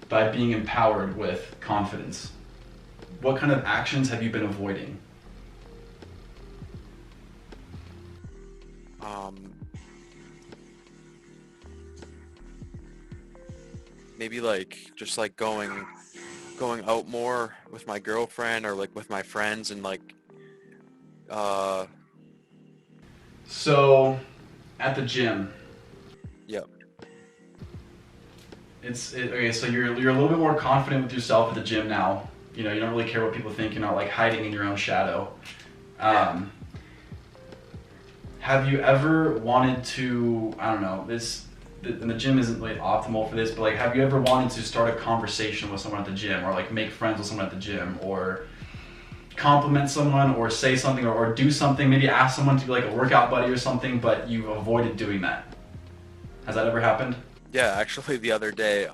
by being empowered with confidence? What kind of actions have you been avoiding? maybe like just like going out more with my girlfriend or like with my friends and like uh So, at the gym, yep. okay. So you're a little bit more confident with yourself at the gym now. You know, you don't really care what people think. You're not like hiding in your own shadow. Have you ever wanted to? I don't know. And the gym isn't really optimal for this, but like, have you ever wanted to start a conversation with someone at the gym, or like make friends with someone at the gym, or compliment someone, or say something, or do something? Maybe ask someone to be like a workout buddy or something, but you've avoided doing that. Has that ever happened? Yeah, actually the other day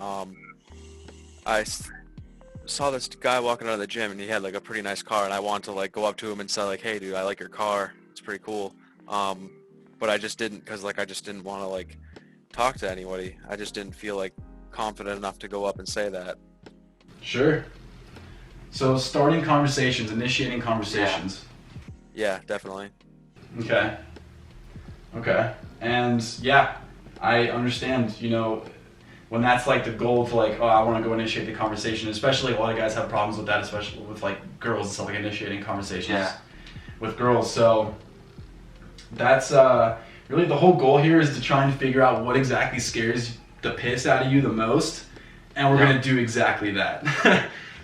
saw this guy walking out of the gym and he had like a pretty nice car, and I wanted to like go up to him and say like, hey dude, I like your car, it's pretty cool. But I just didn't, because like I just didn't want to like talk to anybody. I just didn't feel like confident enough to go up and say that. Sure. So starting conversations, initiating conversations. Yeah, definitely. Okay. And yeah, I understand, you know, when that's like the goal to like, oh, I want to go initiate the conversation, especially a lot of guys have problems with that, especially with like girls and stuff, like initiating conversations with girls. So that's really the whole goal here, is to try and figure out what exactly scares the piss out of you the most, and we're going to do exactly that.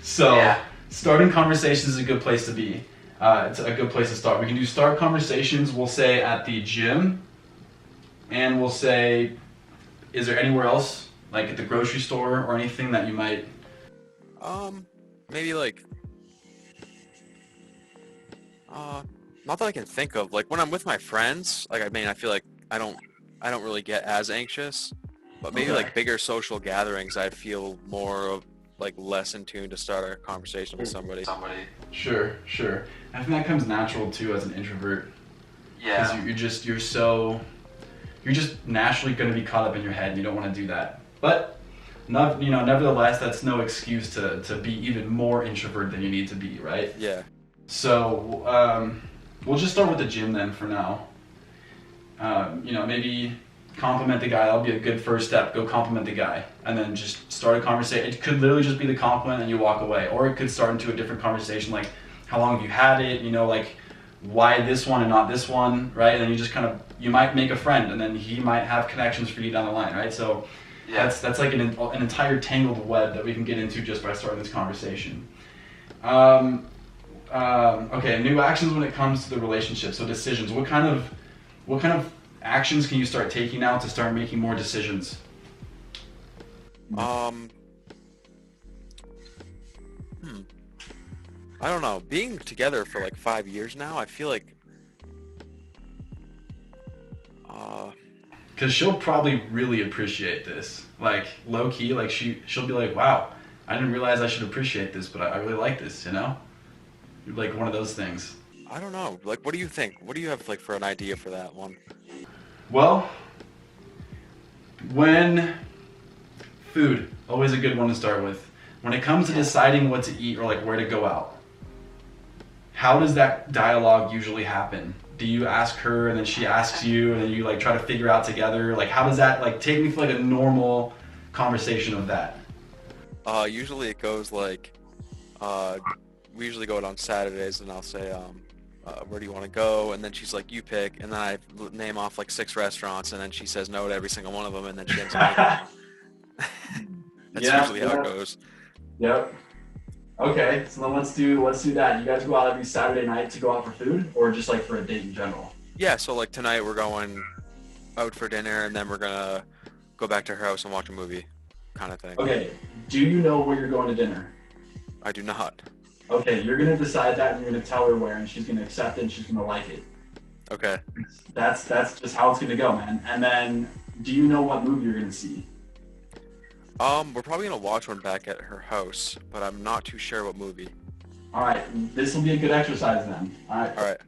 So starting conversations is a good place to be. It's a good place to start. We can do start conversations, we'll say at the gym, and we'll say, is there anywhere else, like at the grocery store or anything that you might... Maybe like, not that I can think of. Like when I'm with my friends, like I mean, I feel like I don't really get as anxious, but maybe like bigger social gatherings, I feel more of like less in tune to start a conversation with somebody. Sure. I think that comes natural too as an introvert. Yeah. Because you're just naturally going to be caught up in your head, and you don't want to do that. But nevertheless, that's no excuse to be even more introvert than you need to be, right? Yeah. So we'll just start with the gym then for now. Maybe compliment the guy. That'll be a good first step. Go compliment the guy, and then just start a conversation. It could literally just be the compliment and you walk away, or it could start into a different conversation, like how long have you had it? You know, like why this one and not this one, right? And then you just you might make a friend, and then he might have connections for you down the line, right? So that's like an entire tangled web that we can get into just by starting this conversation. Okay, new actions when it comes to the relationship. So decisions. What kind of actions can you start taking now to start making more decisions? I don't know. Being together for like 5 years now, I feel like because she'll probably really appreciate this. Like low key, like she'll be like, wow, I didn't realize I should appreciate this, but I really like this, you know? Like one of those things. I don't know. Like, what do you think? What do you have like for an idea for that one? Well, when food, always a good one to start with. When it comes to deciding what to eat or like where to go out, how does that dialogue usually happen? Do you ask her and then she asks you and then you like try to figure out together? Like how does that, like take me through like a normal conversation of that? Usually it goes like, we usually go out on Saturdays, and I'll say, where do you want to go? And then she's like, you pick. And then I name off like 6 restaurants, and then she says no to every single one of them, and then she ends up That's usually how it goes. Yep. Okay, so then let's do that. You guys go out every Saturday night to go out for food, or just like for a date in general? Yeah, so like tonight we're going out for dinner, and then we're gonna go back to her house and watch a movie, kind of thing. Okay, do you know where you're going to dinner? I do not. Okay, you're gonna decide that, and you're gonna tell her where, and she's gonna accept it, and she's gonna like it. Okay. That's just how it's gonna go, man. And then, do you know what movie you're gonna see? We're probably gonna watch one back at her house, but I'm not too sure what movie. All right, this will be a good exercise then. All right.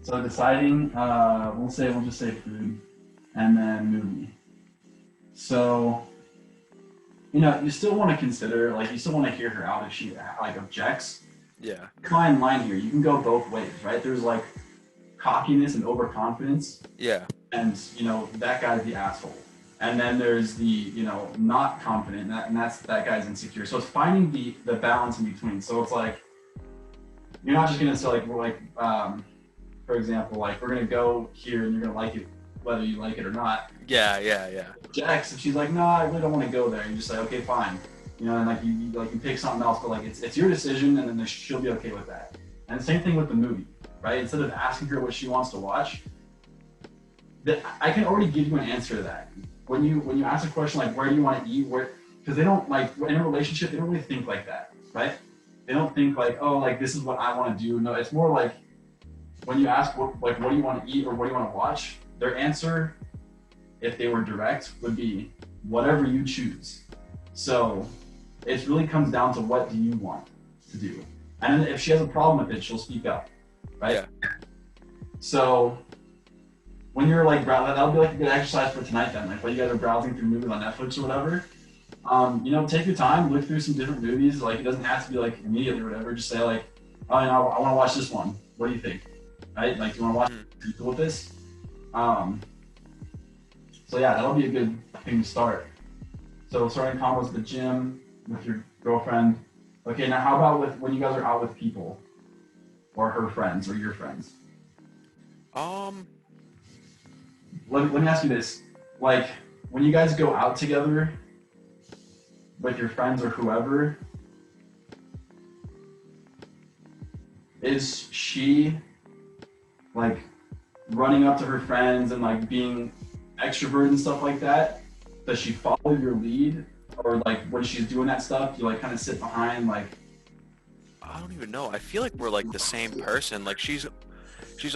So deciding, we'll just say food, and then movie. So, you still want to consider, like, you still want to hear her out if she like objects. Yeah. Fine line here. You can go both ways, right? There's like cockiness and overconfidence. Yeah. And that guy's the asshole. And then there's the, you know, not confident, and that's that guy's insecure. So it's finding the balance in between. So it's like, you're not just gonna say for example, like we're gonna go here and you're gonna like it whether you like it or not. Yeah. Jax, if she's like, no, I really don't want to go there, you just say, okay, fine. You know, and like you pick something else, but like it's your decision, and then she'll be okay with that. And the same thing with the movie, right? Instead of asking her what she wants to watch, I can already give you an answer to that. When you ask a question like, where do you want to eat, because they don't, like, in a relationship, they don't really think like that, right? They don't think like, oh, like this is what I want to do. No, it's more like when you ask what do you want to eat or what do you want to watch, their answer, if they were direct, would be whatever you choose. So it really comes down to what do you want to do. And if she has a problem with it, she'll speak up, right? Yeah. So when you're like, that'll be like a good exercise for tonight then. Like while you guys are browsing through movies on Netflix or whatever, you know, take your time, look through some different movies. Like it doesn't have to be like immediately or whatever. Just say like, oh, you know, I want to watch this one. What do you think? Right? Like, do you want to watch? Are you cool with this? So yeah, that'll be a good thing to start. So starting combos at the gym with your girlfriend. Okay, now how about with when you guys are out with people, or her friends, or your friends? Let me ask you this: like when you guys go out together with your friends or whoever, is she like running up to her friends and like being extrovert and stuff like that? Does she follow your lead, or like when she's doing that stuff, you like kind of sit behind like? I don't even know. I feel like we're like the same person. Like she's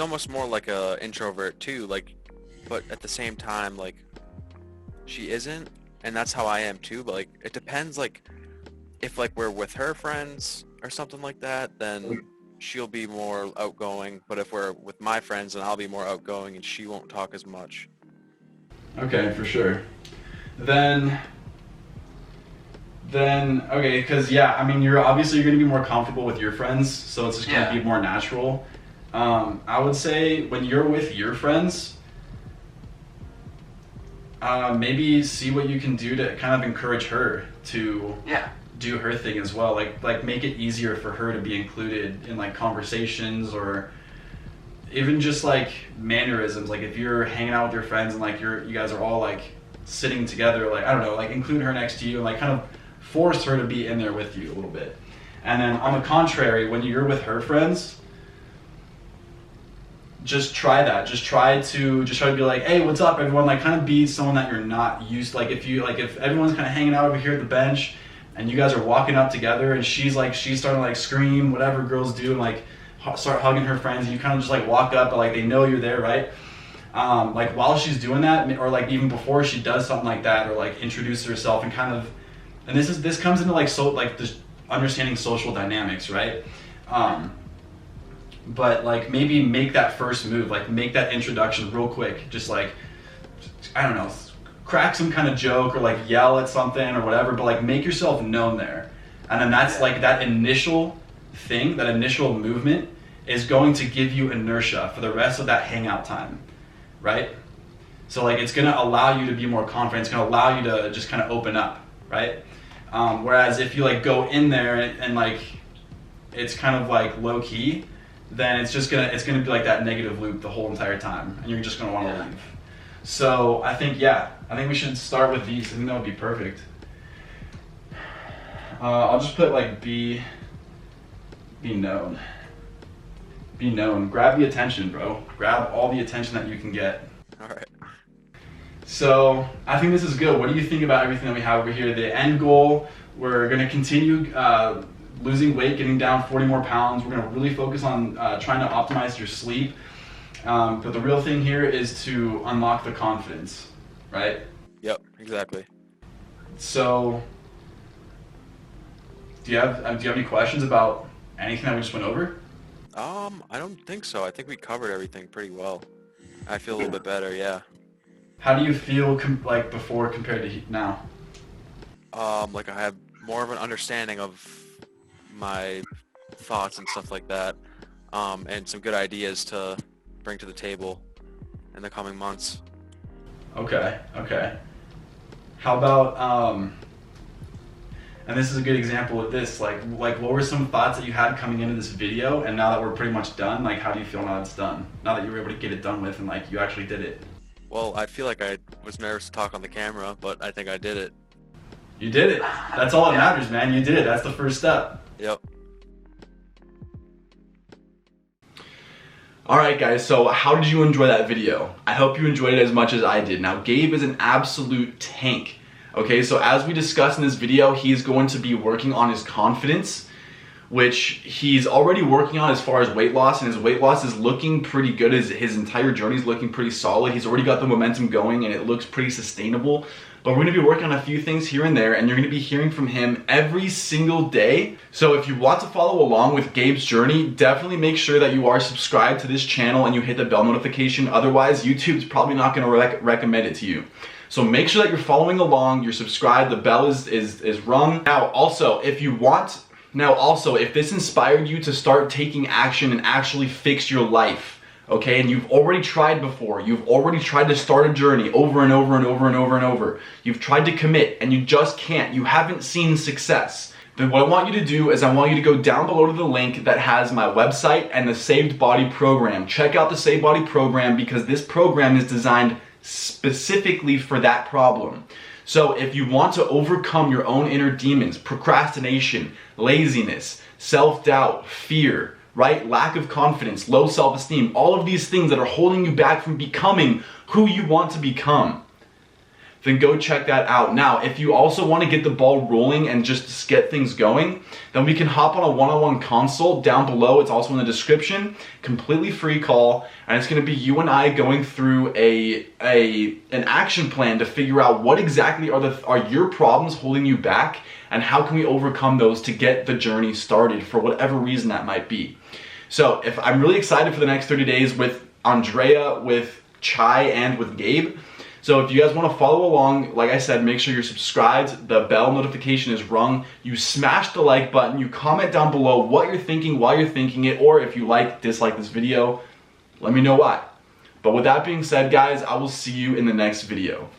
almost more like a introvert too. Like, but at the same time, like she isn't, and that's how I am too. But like it depends. Like if like we're with her friends or something like that, then she'll be more outgoing. But if we're with my friends, then I'll be more outgoing, and she won't talk as much. Okay, for sure. Then okay, because yeah, I mean, you're going to be more comfortable with your friends, so it's just going to be more natural. I would say when you're with your friends, maybe see what you can do to kind of encourage her to do her thing as well. Like make it easier for her to be included in like conversations, or even just like mannerisms. Like if you're hanging out with your friends and like you guys are all like sitting together, like I don't know, like include her next to you and like kind of force her to be in there with you a little bit. And then on the contrary, when you're with her friends, just try that. Just try to be like, hey, what's up, everyone? Like kind of be someone that you're not used to. Like if everyone's kind of hanging out over here at the bench and you guys are walking up together and she's starting to like scream, whatever girls do, and like start hugging her friends, and you kind of just like walk up, but like they know you're there, right? Like while she's doing that, or like even before she does something like that, or like introduce herself and kind of, and this comes into like this understanding social dynamics, right? But like maybe make that first move, like make that introduction real quick, just like, I don't know, crack some kind of joke or like yell at something or whatever, but like make yourself known there. And then that's like that initial thing, that initial movement is going to give you inertia for the rest of that hangout time, right? So like it's gonna allow you to be more confident, it's gonna allow you to just kind of open up, right? Whereas if you like go in there and like it's kind of like low key, then it's gonna be like that negative loop the whole entire time, and you're just gonna want to leave. So I think we should start with these. I think that would be perfect. I'll just put like be known. Be known. Grab the attention, bro. Grab all the attention that you can get. All right. So I think this is good. What do you think about everything that we have over here? The end goal, we're going to continue losing weight, getting down 40 more pounds. We're going to really focus on trying to optimize your sleep. But the real thing here is to unlock the confidence, right? Yep, exactly. So do you have any questions about anything that we just went over? I don't think so. I think we covered everything pretty well. I feel a little bit better, yeah. How do you feel like before compared to now? Like I have more of an understanding of my thoughts and stuff like that, and some good ideas to bring to the table in the coming months. Okay. How about, and this is a good example with this, like what were some thoughts that you had coming into this video, and now that we're pretty much done, like how do you feel now that it's done? Now that you were able to get it done with and like you actually did it. Well, I feel like I was nervous to talk on the camera, but I think I did it. You did it. That's all that matters, man. You did it. That's the first step. Yep. Alright guys, so how did you enjoy that video? I hope you enjoyed it as much as I did. Now Gabe is an absolute tank. Okay, so as we discussed in this video, he's going to be working on his confidence, which he's already working on as far as weight loss, and his weight loss is looking pretty good. His entire journey is looking pretty solid. He's already got the momentum going and it looks pretty sustainable. But we're going to be working on a few things here and there, and you're going to be hearing from him every single day. So if you want to follow along with Gabe's journey, definitely make sure that you are subscribed to this channel and you hit the bell notification. Otherwise, YouTube's probably not going to recommend it to you. So make sure that you're following along, you're subscribed, the bell is rung. Now also, if this inspired you to start taking action and actually fix your life, okay, and you've already tried before, you've already tried to start a journey over and over and over and over and over, you've tried to commit and you just can't, you haven't seen success, then what I want you to do is I want you to go down below to the link that has my website and the Saved Body program. Check out the Saved Body program because this program is designed specifically for that problem. So if you want to overcome your own inner demons, procrastination, laziness, self-doubt, fear, right? Lack of confidence, low self-esteem, all of these things that are holding you back from becoming who you want to become, then go check that out. Now, if you also want to get the ball rolling and just get things going, then we can hop on a one-on-one consult down below. It's also in the description, completely free call, and it's going to be you and I going through an action plan to figure out what exactly are your problems holding you back, and how can we overcome those to get the journey started for whatever reason that might be. So if I'm really excited for the next 30 days with Andrea, with Chai, and with Gabe. So if you guys want to follow along, like I said, make sure you're subscribed, the bell notification is rung, you smash the like button, you comment down below what you're thinking while you're thinking it, or if you dislike this video, let me know why. But with that being said, guys, I will see you in the next video.